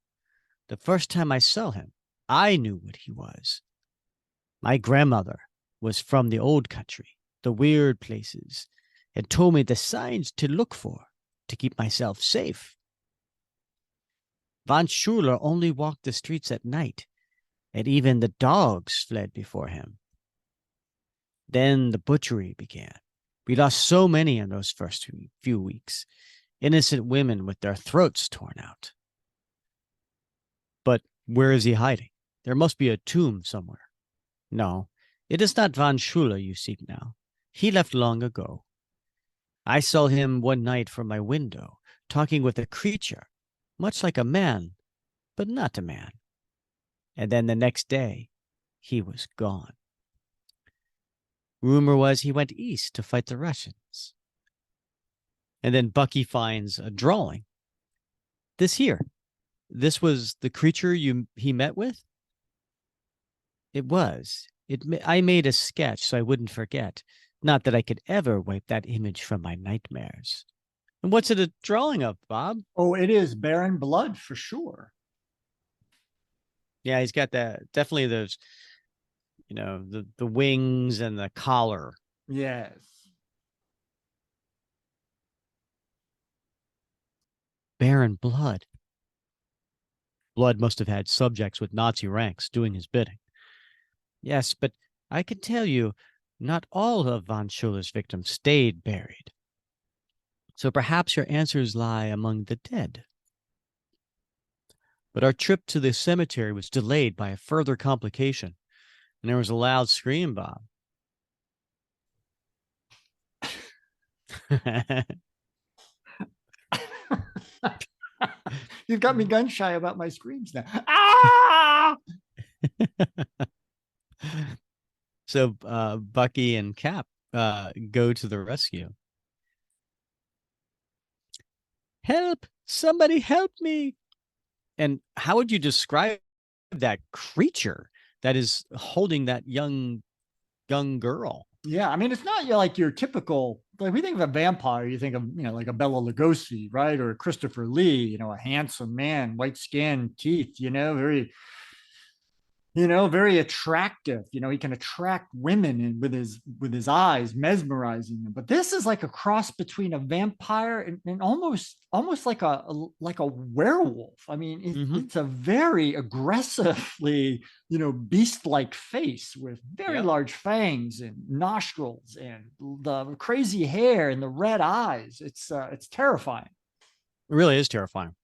The first time I saw him, I knew what he was. My grandmother was from the old country, the weird places, and told me the signs to look for to keep myself safe. Von Schuler only walked the streets at night, and even the dogs fled before him. Then the butchery began. We lost so many in those first few weeks. Innocent women with their throats torn out. But where is he hiding? There must be a tomb somewhere. No, it is not von Schuler you seek now. He left long ago. I saw him one night from my window, talking with a creature, much like a man, but not a man. And then the next day, he was gone. Rumor was he went east to fight the Russians. And then Bucky finds a drawing. This was the creature he met with? It was. I made a sketch so I wouldn't forget. Not that I could ever wipe that image from my nightmares. And what's it a drawing of, Bob? Oh, it is Baron Blood for sure. Yeah, he's got definitely those, the wings and the collar. Yes. Baron Blood. Blood must have had subjects with Nazi ranks doing his bidding. Yes, but I can tell you, not all of von Schuller's victims stayed buried. So perhaps your answers lie among the dead. But our trip to the cemetery was delayed by a further complication, and there was a loud scream, Bob. You've got me gun shy about my screams now. Ah! So Bucky and Cap go to the rescue. Help! Somebody help me! And how would you describe that creature that is holding that young girl? Yeah, I mean, it's not like your typical, like we think of a vampire, you think of, like a Bela Lugosi, right? Or a Christopher Lee, a handsome man, white skin, teeth, very attractive. He can attract women and with his eyes, mesmerizing them. But this is like a cross between a vampire and almost like a werewolf. I mean, it's a very aggressively, beast-like face with very large fangs and nostrils and the crazy hair and the red eyes. It's terrifying. It really is terrifying.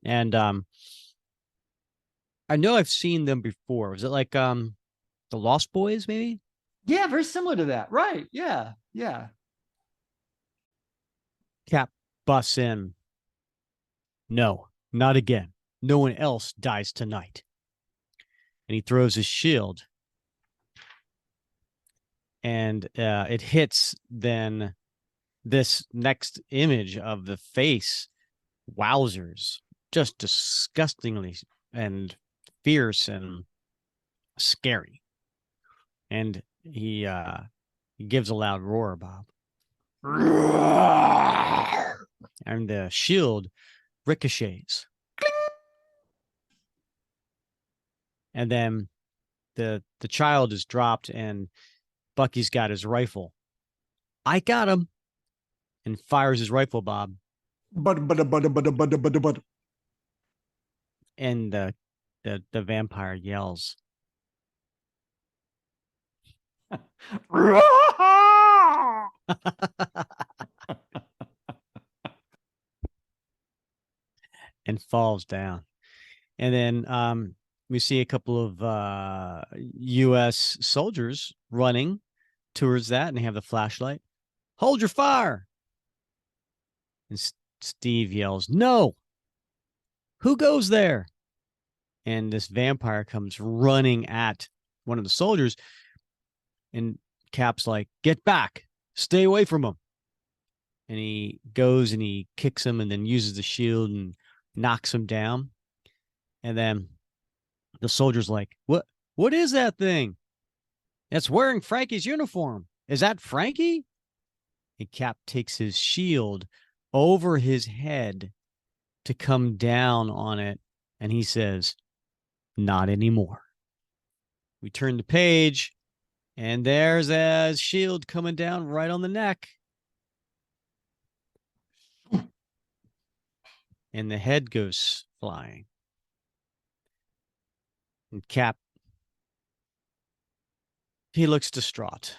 And I know I've seen them before. Was it like the Lost Boys, maybe? Yeah, very similar to that. Right. Yeah. Yeah. Cap busts in. No, not again. No one else dies tonight. And he throws his shield. And it hits then this next image of the face. Wowzers. Just disgustingly and fierce and scary. And he gives a loud roar, Bob. And the shield ricochets. And then the child is dropped and Bucky's got his rifle. I got him. And fires his rifle, Bob. And the vampire yells. and falls down. And then we see a couple of U.S. soldiers running towards that, and they have the flashlight. Hold your fire! And Steve yells, "No! Who goes there?" And this vampire comes running at one of the soldiers, and Cap's like, "Get back! Stay away from him!" And he goes and he kicks him and then uses the shield and knocks him down. And then the soldier's like, What is that thing? It's wearing Frankie's uniform. Is that Frankie? And Cap takes his shield over his head to come down on it. And he says, "Not anymore." We turn the page, and there's a shield coming down right on the neck. And the head goes flying. And Cap, he looks distraught.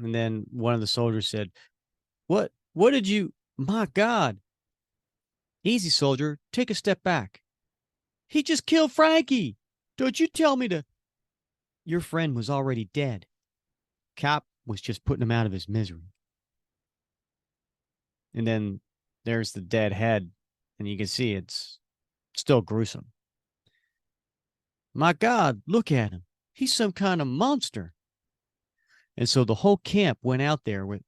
And then one of the soldiers said, What did you, my God. Easy, soldier, take a step back. He just killed Frankie. Don't you tell me to. Your friend was already dead. Cap was just putting him out of his misery. And then there's the dead head, and you can see it's still gruesome. My God, look at him. He's some kind of monster. And so the whole camp went out there with,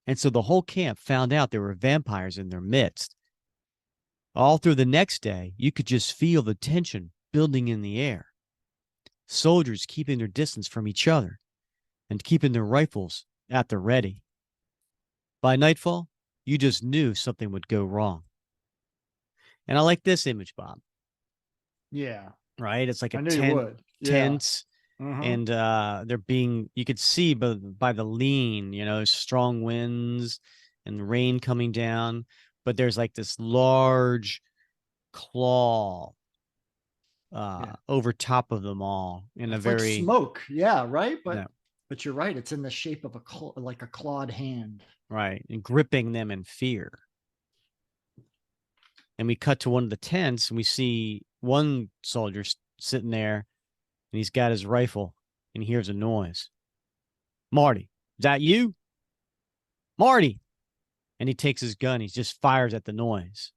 and so the whole camp found out there were vampires in their midst. All through the next day, you could just feel the tension building in the air. Soldiers keeping their distance from each other and keeping their rifles at the ready. By nightfall, you just knew something would go wrong. And I like this image, Bob. Yeah. Right? It's like I a knew you would. Yeah. tense, Mhm. and they're being, you could see by the lean, strong winds and rain coming down, but there's like this large claw over top of them all in It's a like very smoke. Yeah, right. Yeah. But you're right. It's in the shape of like a clawed hand. right, and gripping them in fear. And we cut to one of the tents, and we see one soldier sitting there, and he's got his rifle, and he hears a noise. Marty, is that you? Marty! And he takes his gun. He just fires at the noise.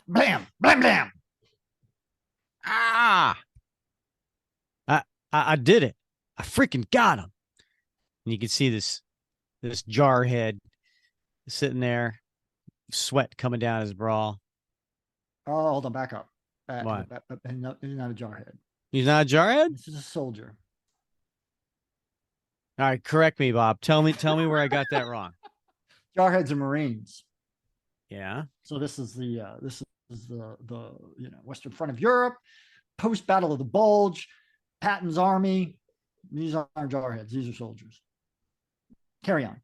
Blam, blam, blam. Ah! I did it. I freaking got him. And you can see this jarhead sitting there, sweat coming down his bra. Oh, hold on, back up. What? No, he's not a jarhead. He's not a jarhead? This is a soldier. All right, correct me, Bob. Tell me where I got that wrong. Jarheads are Marines. Yeah. So this is the Western Front of Europe, post Battle of the Bulge, Patton's army. These aren't jarheads. These are soldiers. Carry on.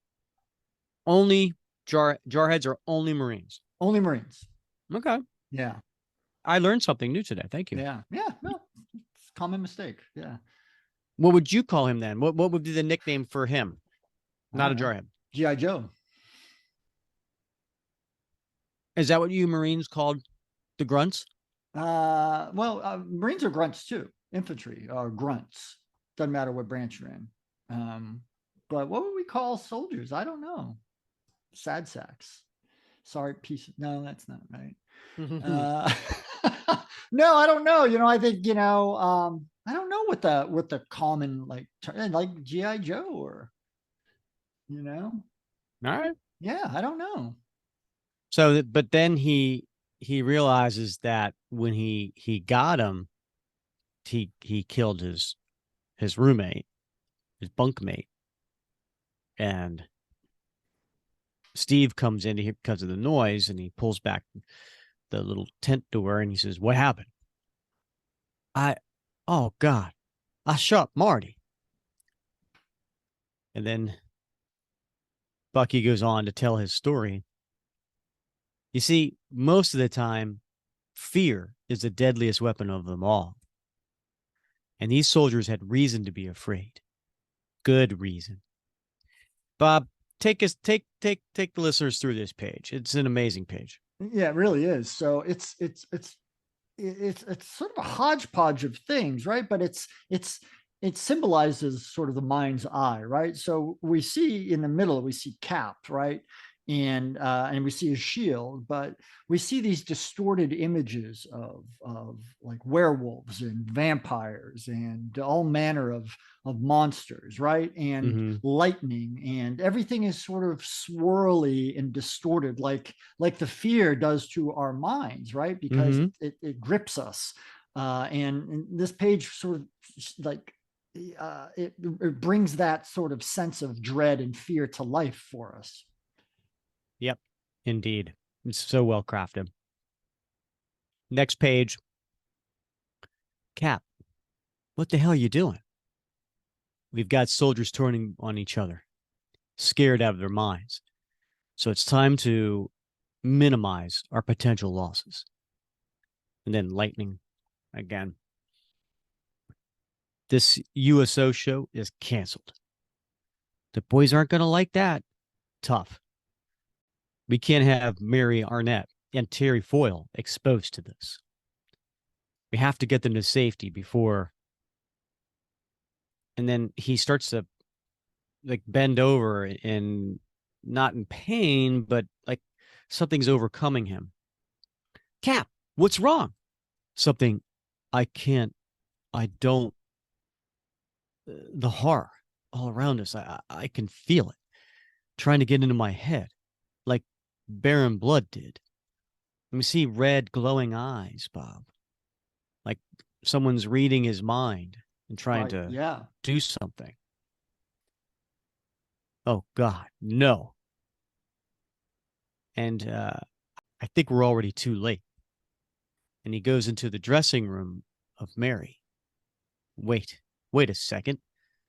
Only jarheads are only Marines. Only Marines. Okay. Yeah. I learned something new today. Thank you. Yeah. Yeah. No, it's a common mistake. Yeah. What would you call him then? What would be the nickname for him? Not a jarhead. G.I. Joe. Is that what you Marines called the grunts? Marines are grunts too. Infantry are grunts. Doesn't matter what branch you're in. But what would we call soldiers? I don't know. Sad sacks. Sorry, piece. No, that's not right. No, I don't know. I think, I don't know what the common like G.I. Joe or, All right. Yeah, I don't know. So, but then he realizes that when he got him, he killed his roommate, his bunkmate, and Steve comes in here because of the noise, and he pulls back the little tent door, and he says, "What happened?" Oh God, I shot Marty. And then Bucky goes on to tell his story. You see, most of the time, fear is the deadliest weapon of them all. And these soldiers had reason to be afraid. Good reason. Bob, take the listeners through this page. It's an amazing page. Yeah, it really is. So it's sort of a hodgepodge of things, right? But it symbolizes sort of the mind's eye, right? So we see in the middle, we see Cap, right? And we see his shield, but we see these distorted images of like werewolves and vampires and all manner of monsters, right? And lightning, and everything is sort of swirly and distorted, like the fear does to our minds, right? Because it grips us. And this page sort of like it brings that sort of sense of dread and fear to life for us. Yep, indeed. It's so well crafted. Next page. Cap, what the hell are you doing? We've got soldiers turning on each other, scared out of their minds. So it's time to minimize our potential losses. And then lightning again. This USO show is canceled. The boys aren't going to like that. Tough. We can't have Mary Arnett and Terry Foyle exposed to this. We have to get them to safety before. And then he starts to like bend over and not in pain, but like something's overcoming him. Cap, what's wrong? Something I don't, the horror all around us. I can feel it trying to get into my head like Baron Blood did. Let me see red glowing eyes, Bob. Like someone's reading his mind and trying to do something. Oh God, no. And I think we're already too late. And he goes into the dressing room of Mary. Wait a second.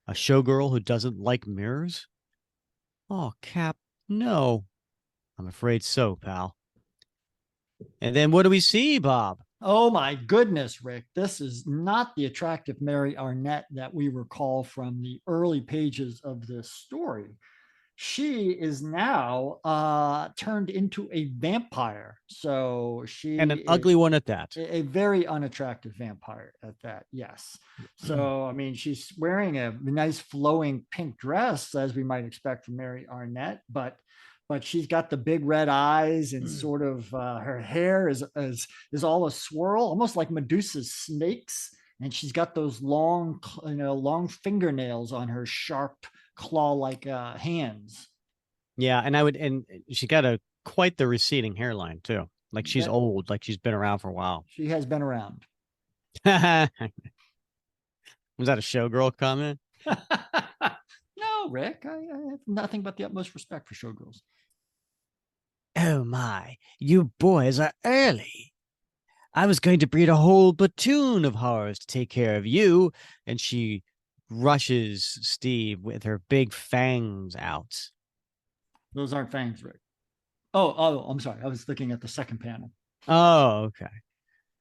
A showgirl who doesn't like mirrors? Oh, Cap, no. I'm afraid so, pal. And then what do we see, Bob? Oh my goodness, Rick. This is not the attractive Mary Arnett that we recall from the early pages of this story. She is now turned into a vampire. So and an ugly one at that. A very unattractive vampire at that, yes. So, I mean, she's wearing a nice flowing pink dress, as we might expect from Mary Arnett, but she's got the big red eyes and sort of her hair is all a swirl, almost like Medusa's snakes. And she's got those long fingernails on her sharp claw-like hands. Yeah, and she got quite the receding hairline too. Like she's old, like she's been around for a while. She has been around. Was that a showgirl comment? No, Rick, I have nothing but the utmost respect for showgirls. Oh my, you boys are early. I was going to breed a whole platoon of horrors to take care of you. And she rushes Steve with her big fangs out. Those aren't fangs, Rick. Oh, I'm sorry. I was looking at the second panel. Oh, okay.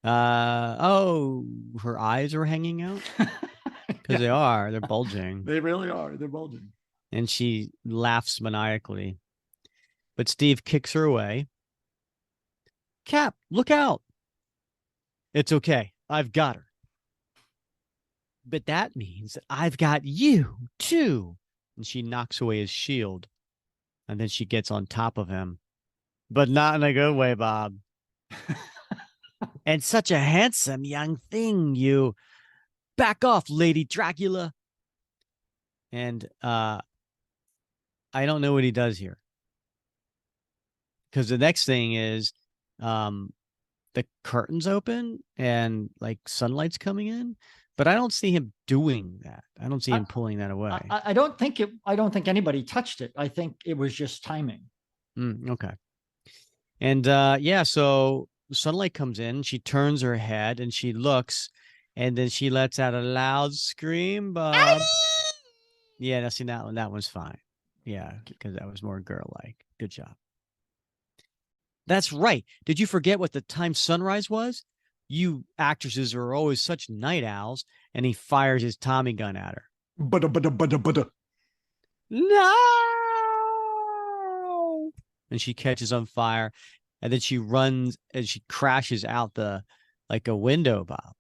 Her eyes are hanging out? Because they're bulging. They really are. They're bulging. And she laughs maniacally. But Steve kicks her away. Cap, look out. It's okay. I've got her. But that means that I've got you too. And she knocks away his shield. And then she gets on top of him. But not in a good way, Bob. And such a handsome young thing, you. Back off, Lady Dracula. And I don't know what he does here. Because the next thing is the curtains open and like sunlight's coming in, but I don't see him doing that. I don't see him pulling that away. I don't think anybody touched it. I think it was just timing. Okay. And so sunlight comes in, she turns her head and she looks, and then she lets out a loud scream, Bob. Yeah, now see that one's fine. Yeah, because that was more girl-like. Good job. That's right. Did you forget what the time sunrise was? You actresses are always such night owls. And he fires his Tommy gun at her. But No! and she catches on fire, and then she runs and she crashes out like a window, Bob.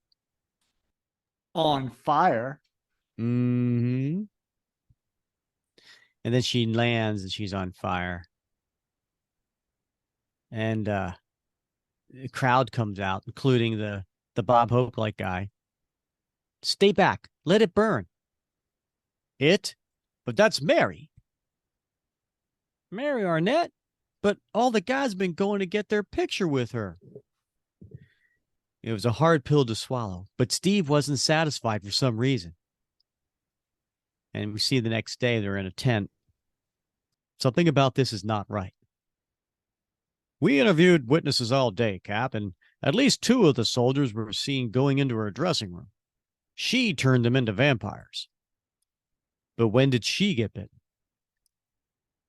On fire. Mm-hmm. And then she lands and she's on fire. And the crowd comes out, including the Bob Hope-like guy. Stay back. Let it burn. It? But that's Mary. Mary Arnett? But all the guys been going to get their picture with her. It was a hard pill to swallow, but Steve wasn't satisfied for some reason. And we see the next day they're in a tent. Something about this is not right. We interviewed witnesses all day, Cap, and at least 2 of the soldiers were seen going into her dressing room. She turned them into vampires. But when did she get bitten?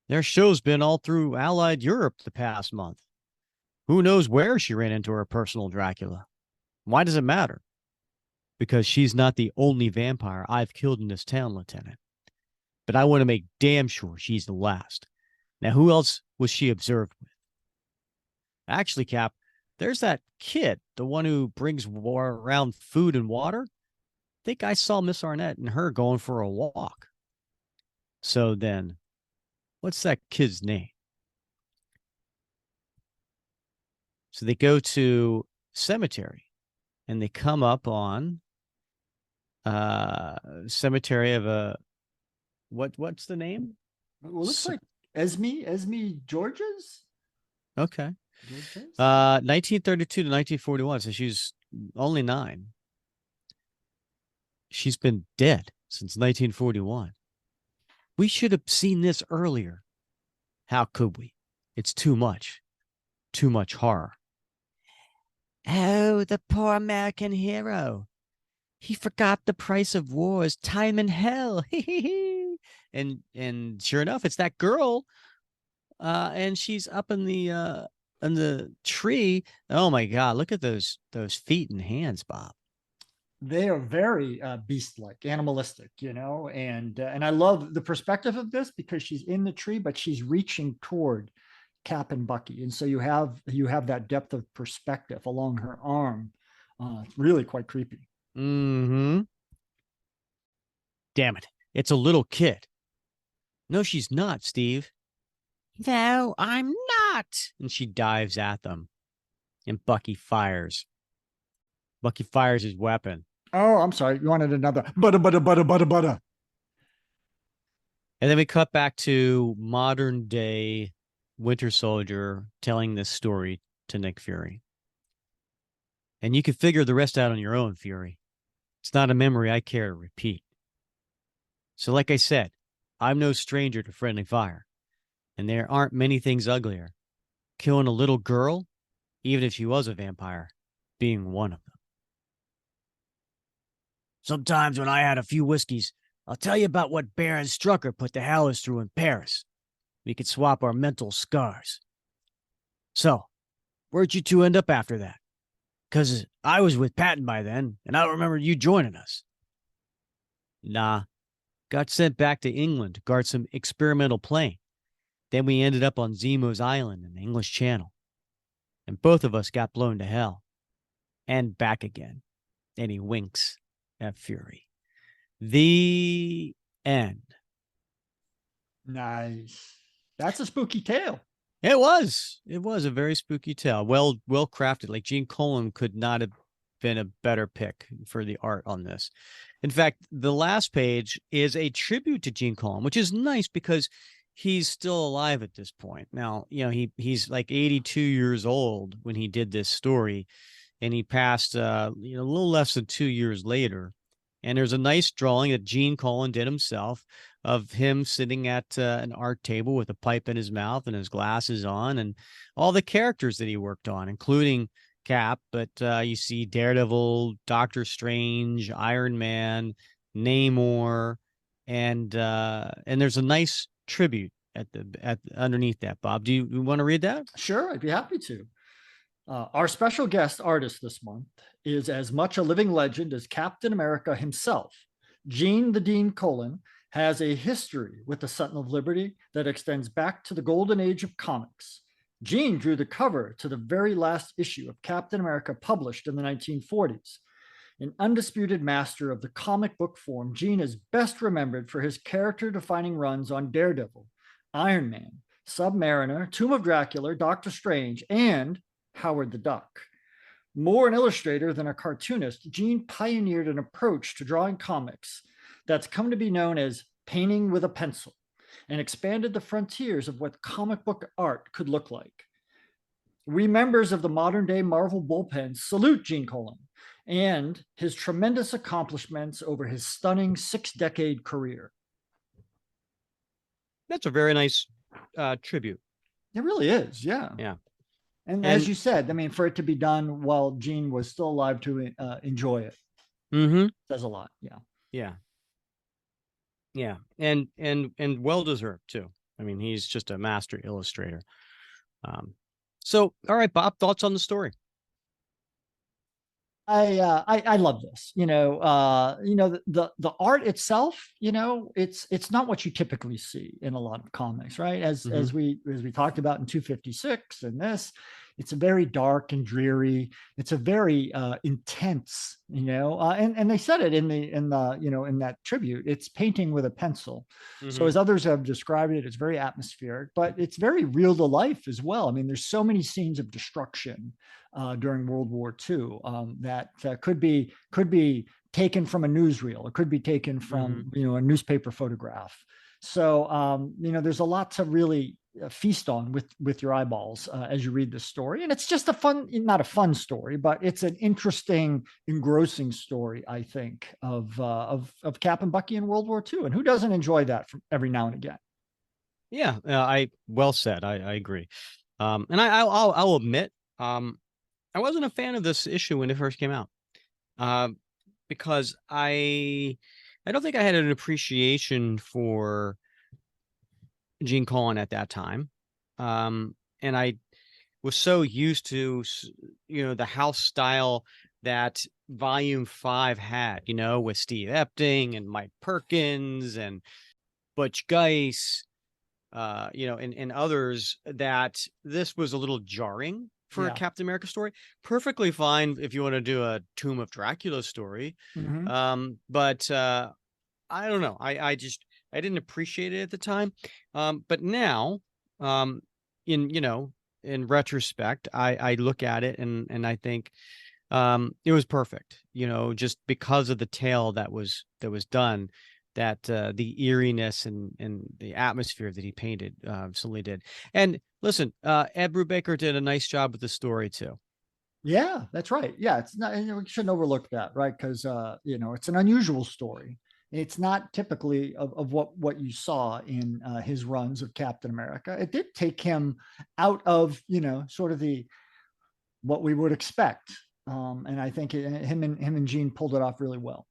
Their show's been all through Allied Europe the past month. Who knows where she ran into her personal Dracula? Why does it matter? Because she's not the only vampire I've killed in this town, Lieutenant. But I want to make damn sure she's the last. Now, who else was she observed with? Actually, Cap, there's that kid, the one who brings around food and water. I think I saw Miss Arnett and her going for a walk. So then, what's that kid's name? So they go to cemetery and they come up on cemetery of a what's the name? Well, looks like Esme Georges. Okay. Georges? 1932 to 1941. So she's only 9. She's been dead since 1941. We should have seen this earlier. How could we? It's too much. Too much horror. Oh, the poor American hero. He forgot the price of wars, time and hell. and sure enough, it's that girl. And she's up in the tree. Oh my God, look at those feet and hands, Bob. They are very beast-like, animalistic, and I love the perspective of this because she's in the tree, but she's reaching toward Cap and Bucky, and so you have that depth of perspective along her arm. It's really quite creepy. Mm-hmm. Damn it! It's a little kid. No, she's not, Steve. No, I'm not. And she dives at them, and Bucky fires. Bucky fires his weapon. Oh, I'm sorry. You wanted another butter. And then we cut back to modern day Winter Soldier telling this story to Nick Fury. And you can figure the rest out on your own, Fury. It's not a memory I care to repeat. So like I said, I'm no stranger to friendly fire. And there aren't many things uglier. Killing a little girl, even if she was a vampire, being one of them. Sometimes when I had a few whiskeys, I'll tell you about what Baron Strucker put the Howlers through in Paris. We could swap our mental scars. So, where'd you 2 end up after that? Because I was with Patton by then, and I don't remember you joining us. Nah. Got sent back to England to guard some experimental plane. Then we ended up on Zemo's Island in the English Channel. And both of us got blown to hell. And back again. And he winks at Fury. The end. Nice. That's a spooky tale. It was a very spooky tale. Well crafted. Like Gene Colan could not have been a better pick for the art on this. In fact, the last page is a tribute to Gene Colan, which is nice because he's still alive at this point. Now, he's like 82 years old when he did this story, and he passed a little less than 2 years later. And there's a nice drawing that Gene Colan did himself of him sitting at an art table with a pipe in his mouth and his glasses on, and all the characters that he worked on, including Cap. But you see Daredevil, Doctor Strange, Iron Man, Namor, and there's a nice tribute at underneath that. Bob, do you want to read that? Sure, I'd be happy to. Our special guest artist this month is as much a living legend as Captain America himself, Gene the Dean Colan, has a history with the Sentinel of Liberty that extends back to the golden age of comics. Gene drew the cover to the very last issue of Captain America published in the 1940s. An undisputed master of the comic book form, Gene is best remembered for his character-defining runs on Daredevil, Iron Man, Submariner, Tomb of Dracula, Doctor Strange, and Howard the Duck. More an illustrator than a cartoonist, Gene pioneered an approach to drawing comics that's come to be known as painting with a pencil, and expanded the frontiers of what comic book art could look like. We members of the modern day Marvel bullpen salute Gene Colan and his tremendous accomplishments over his stunning 6-decade career. That's a very nice tribute. It really is, yeah. Yeah. And as you said, I mean, for it to be done while Gene was still alive to enjoy it, says a lot. Yeah. Yeah. Yeah. And well deserved too. I mean, he's just a master illustrator. So, all right, Bob, thoughts on the story? I love this. The art itself, it's not what you typically see in a lot of comics, right? As we talked about in 256 and this, it's a very dark and dreary. It's a very intense, and they said it in that tribute. It's painting with a pencil. So as others have described it, it's very atmospheric, but it's very real to life as well. I mean, there's so many scenes of destruction during World War II that could be taken from a newsreel. It could be taken from a newspaper photograph. So there's a lot to really feast on with your eyeballs as you read the story. And it's just not a fun story, but it's an interesting, engrossing story, I think, of Cap and Bucky in World War II. And who doesn't enjoy that from every now and again? Yeah, well said. I agree. And I'll admit, I wasn't a fan of this issue when it first came out, because I don't think I had an appreciation for Gene Colan at that time. And I was so used to, the house style that Volume 5 had, with Steve Epting and Mike Perkins and Butch Guice, and others, that this was a little jarring for a Captain America story. Perfectly fine if you want to do a Tomb of Dracula story. But I don't know. I didn't appreciate it at the time. But now, in retrospect, I look at it and I think it was perfect, just because of the tale that was done, that the eeriness and the atmosphere that he painted absolutely did. And listen, Ed Brubaker did a nice job with the story too. Yeah, that's right. Yeah, it's not, we shouldn't overlook that, right? Because it's an unusual story. It's not typically of what you saw in his runs of Captain America. It did take him out of sort of what we would expect, and I think him and Gene pulled it off really well.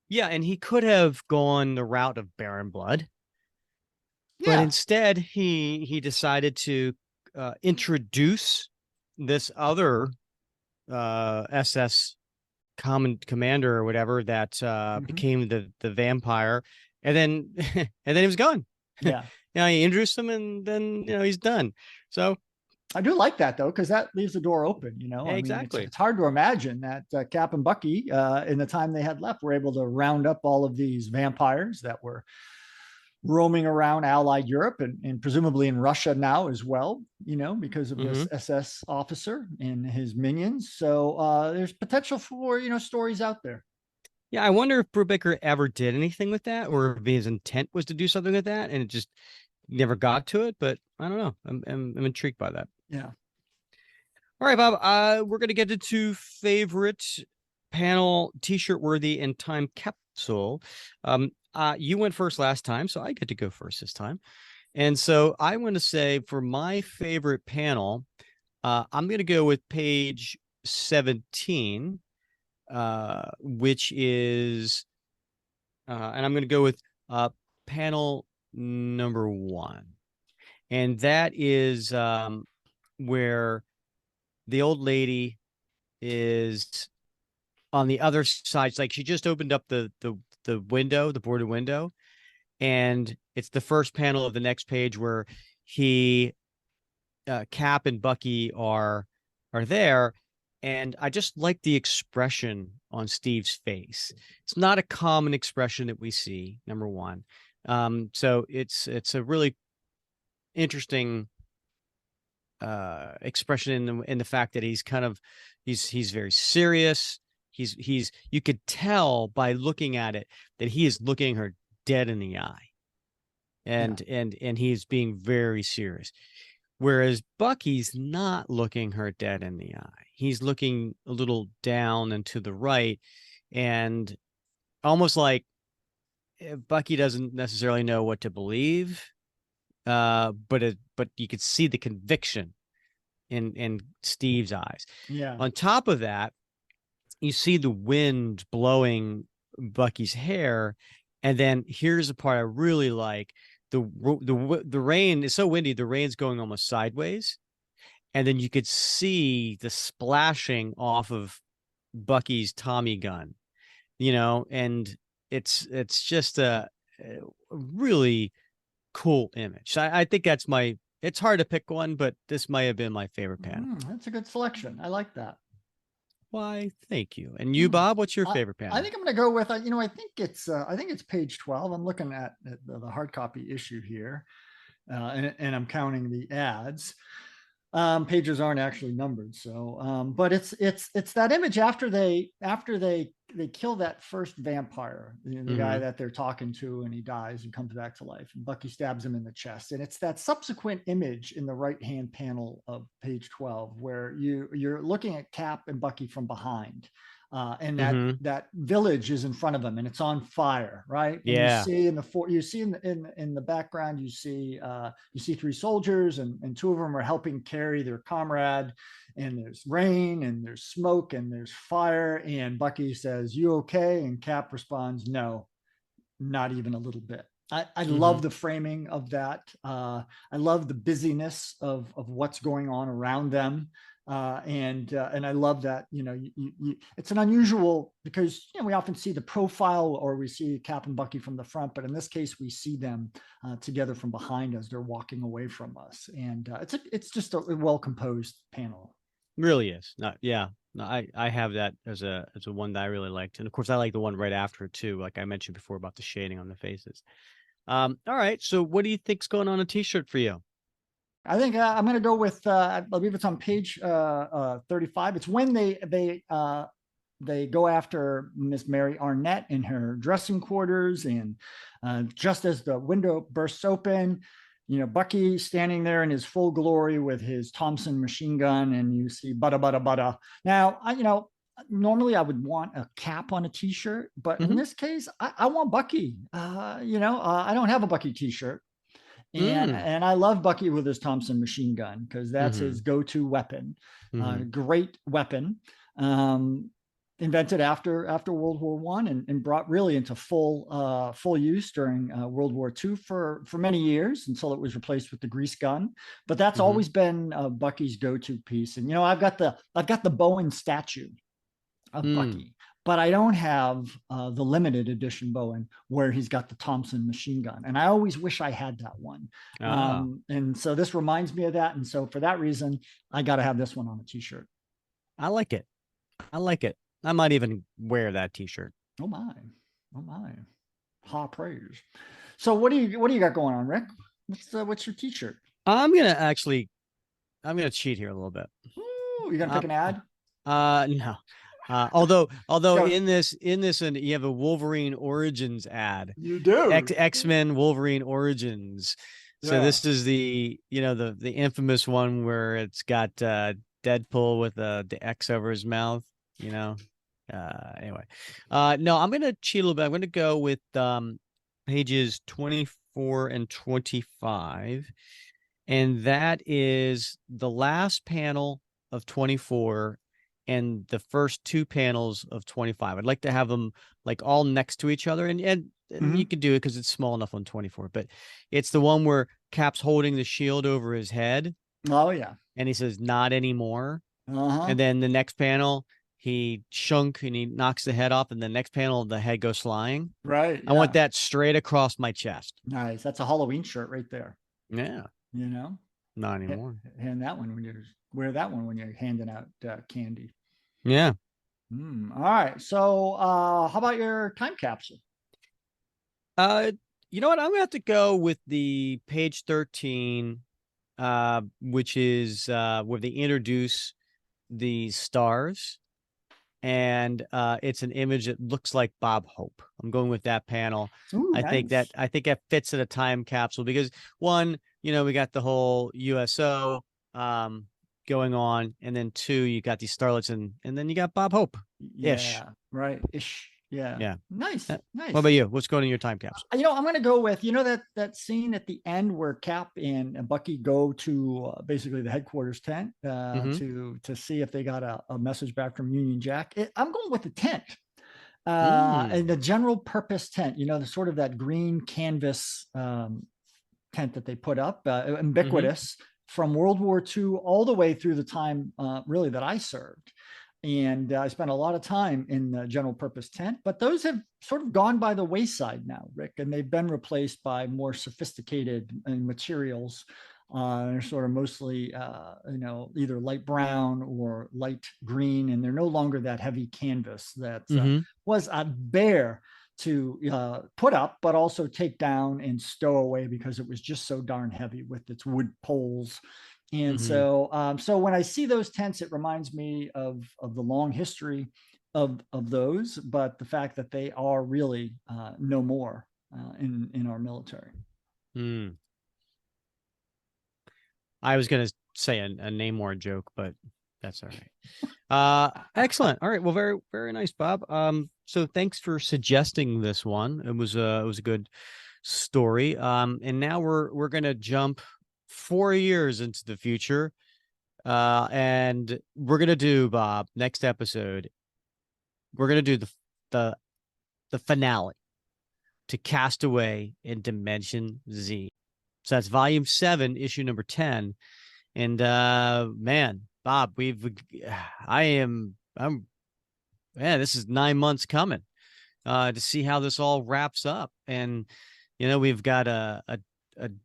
Yeah, and he could have gone the route of Baron Blood, but instead he decided to introduce this other SS common commander or whatever that became the vampire, and then he was gone. Yeah. He introduced him and then he's done. So I do like that though, because that leaves the door open. Exactly. I mean, it's hard to imagine that Cap and Bucky, in the time they had left, were able to round up all of these vampires that were roaming around Allied Europe and presumably in Russia now as well, because of this SS officer and his minions. So there's potential for, stories out there. Yeah, I wonder if Brubaker ever did anything with that, or if his intent was to do something with that and it just never got to it. But I don't know. I'm intrigued by that. Yeah. All right, Bob. We're going to get into favorite panel, T-shirt worthy, and time capsule. You went first last time, so I get to go first this time. And so I want to say, for my favorite panel, I'm going to go with page 17, which is, and I'm going to go with panel number 1. And that is where the old lady is on the other side. It's like she just opened up the window, the boarded window, and it's the first panel of the next page where Cap and Bucky are there, and I just like the expression on Steve's face. It's not a common expression that we see, number one. So it's a really interesting expression in the fact that he's very serious. He's you could tell by looking at it that he is looking her dead in the eye, and he's being very serious. Whereas Bucky's not looking her dead in the eye. He's looking a little down and to the right, and almost like Bucky doesn't necessarily know what to believe. But you could see the conviction in Steve's eyes. Yeah. On top of that, you see the wind blowing Bucky's hair, and then here's the part I really like. The rain is so windy, the rain's going almost sideways, and then you could see the splashing off of Bucky's Tommy gun, and it's just a really cool image. So I think that's it's hard to pick one, but this might have been my favorite panel. That's a good selection. I like that. Why, thank you. And you, Bob, what's your favorite panel? I think I'm going to go with, I think it's page 12. I'm looking at the hard copy issue here, and I'm counting the ads. Pages aren't actually numbered, so but it's that image after they kill that first vampire, the guy that they're talking to, and he dies and comes back to life, and Bucky stabs him in the chest, and it's that subsequent image in the right hand panel of page 12 where you're looking at Cap and Bucky from behind. And that village is in front of them, and it's on fire, right? And yeah. You see in the background, you see 3 soldiers, and 2 of them are helping carry their comrade. And there's rain, and there's smoke, and there's fire. And Bucky says, "You okay?" And Cap responds, "No, not even a little bit." I love the framing of that. I love the busyness of what's going on around them. And I love that, it's an unusual, because, we often see the profile, or we see Cap and Bucky from the front, but in this case, we see them together from behind as they're walking away from us. And it's just a well-composed panel. Really is. I have that as a one that I really liked. And of course I like the one right after it too, like I mentioned before about the shading on the faces. All right. So what do you think's going on a t-shirt for you? I think I'm going to go with, I believe it's on page 35. It's when they go after Miss Mary Arnett in her dressing quarters, and just as the window bursts open, Bucky standing there in his full glory with his Thompson machine gun, and you see bada bada bada. Now, normally I would want a Cap on a t-shirt, but in this case, I want Bucky. I don't have a Bucky t-shirt. And I love Bucky with his Thompson machine gun, because that's his go-to weapon. Great weapon, invented after World War I, and brought really into full use during World War II for many years, until it was replaced with the grease gun. But that's always been Bucky's go-to piece. And I've got the Bowen statue of Bucky, but I don't have the limited edition Bowen where he's got the Thompson machine gun. And I always wish I had that one. And so this reminds me of that. And so for that reason, I got to have this one on a t-shirt. I like it. I might even wear that t-shirt. Oh my. Ha praise. So what do you got going on, Rick? What's your t-shirt? I'm going to cheat here a little bit. Ooh, you going to pick an ad? No. Although in this, and you have a Wolverine Origins ad. You do. X-Men Wolverine Origins. So this is the infamous one where it's got Deadpool with the X over his mouth. Anyway, no, I'm gonna cheat a little bit. I'm gonna go with pages 24 and 25, and that is the last panel of 24 and the first 2 panels of 25. I'd like to have them like all next to each other, and you can do it because it's small enough on 24, but it's the one where Cap's holding the shield over his head. Oh yeah. And he says, "Not anymore." And then the next panel, he shunk and he knocks the head off, and the next panel the head goes flying. Right. I want that straight across my chest. Nice. That's a Halloween shirt right there. Yeah. You know, Not anymore. hand that one when you're wear that one when you're handing out candy. Yeah. All right. So how about your time capsule? You know what? I'm gonna have to go with the page 13, which is where they introduce the stars, and it's an image that looks like Bob Hope. I'm going with that panel. Ooh, I think that fits in a time capsule because one, we got the whole USO going on, and then two, you got these starlets, and then you got Bob Hope. Yeah, right. Ish. Yeah. Yeah. Nice. Nice. What about you? What's going in your time capsule? I'm going to go with, that scene at the end where Cap and Bucky go to basically the headquarters tent to see if they got a message back from Union Jack. I'm going with the tent. And the general purpose tent, the sort of that green canvas tent that they put up, ubiquitous from World War II all the way through the time really that I served. And I spent a lot of time in the general purpose tent, but those have sort of gone by the wayside now, Rick, and they've been replaced by more sophisticated materials. They're sort of mostly, either light brown or light green, and they're no longer that heavy canvas that was a bear to put up, but also take down and stow away because it was just so darn heavy with its wood poles. And so when I see those tents, it reminds me of the long history of those, but the fact that they are really no more in our military. I was going to say a Namor joke, but that's all right. Excellent. All right. Well, very, very nice, Bob. So thanks for suggesting this one. It was a good story. And now we're going to jump 4 years into the future. And we're going to do, Bob, next episode, we're going to do the finale to Castaway in Dimension Z. So that's volume 7, issue number 10. And man, Bob, this is 9 months coming to see how this all wraps up. And we've got a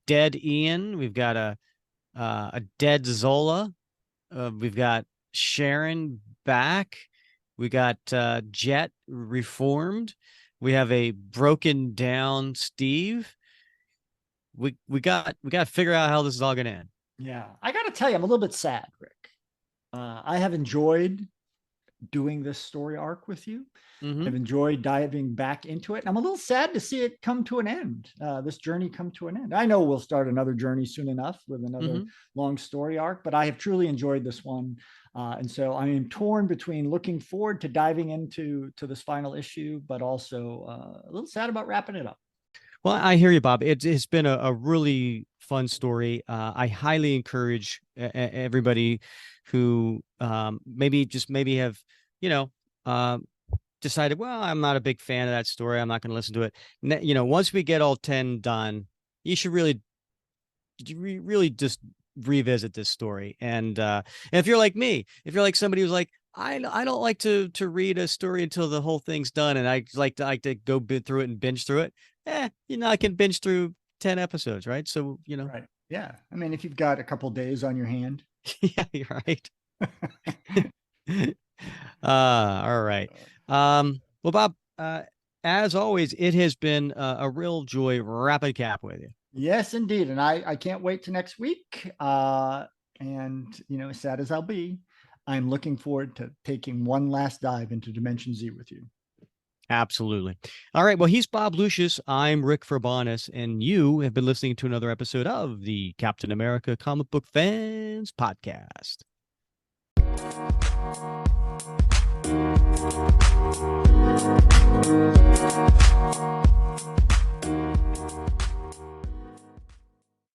dead Ian, we've got a dead Zola, we've got Sharon back, we got Jet reformed, we have a broken down Steve. We got to figure out how this is all gonna end. Yeah, I got to tell you, I'm a little bit sad, Rick. I have enjoyed doing this story arc with you. I've enjoyed diving back into it. I'm a little sad to see it come to an end, this journey come to an end. I know we'll start another journey soon enough with another long story arc, but I have truly enjoyed this one. And so I am torn between looking forward to diving into this final issue, but also a little sad about wrapping it up. Well, I hear you, Bob. It's been a really fun story. I highly encourage everybody who maybe have, decided, well, I'm not a big fan of that story, I'm not going to listen to it. Once we get all 10 done, you should really just revisit this story. And if you're like me, if you're like somebody who's like, I don't like to read a story until the whole thing's done, and I like to go through it and binge through it. I can binge through 10 episodes, right? So, Right. Yeah. I mean, if you've got a couple days on your hand. Yeah, you're right. All right. Well, Bob, as always, it has been a real joy wrapping Cap with you. Yes, indeed. And I can't wait to next week. And, as sad as I'll be, I'm looking forward to taking one last dive into Dimension Z with you. Absolutely. All right. Well, he's Bob Lucius. I'm Rick Verbanis, and you have been listening to another episode of the Captain America Comic Book Fans Podcast.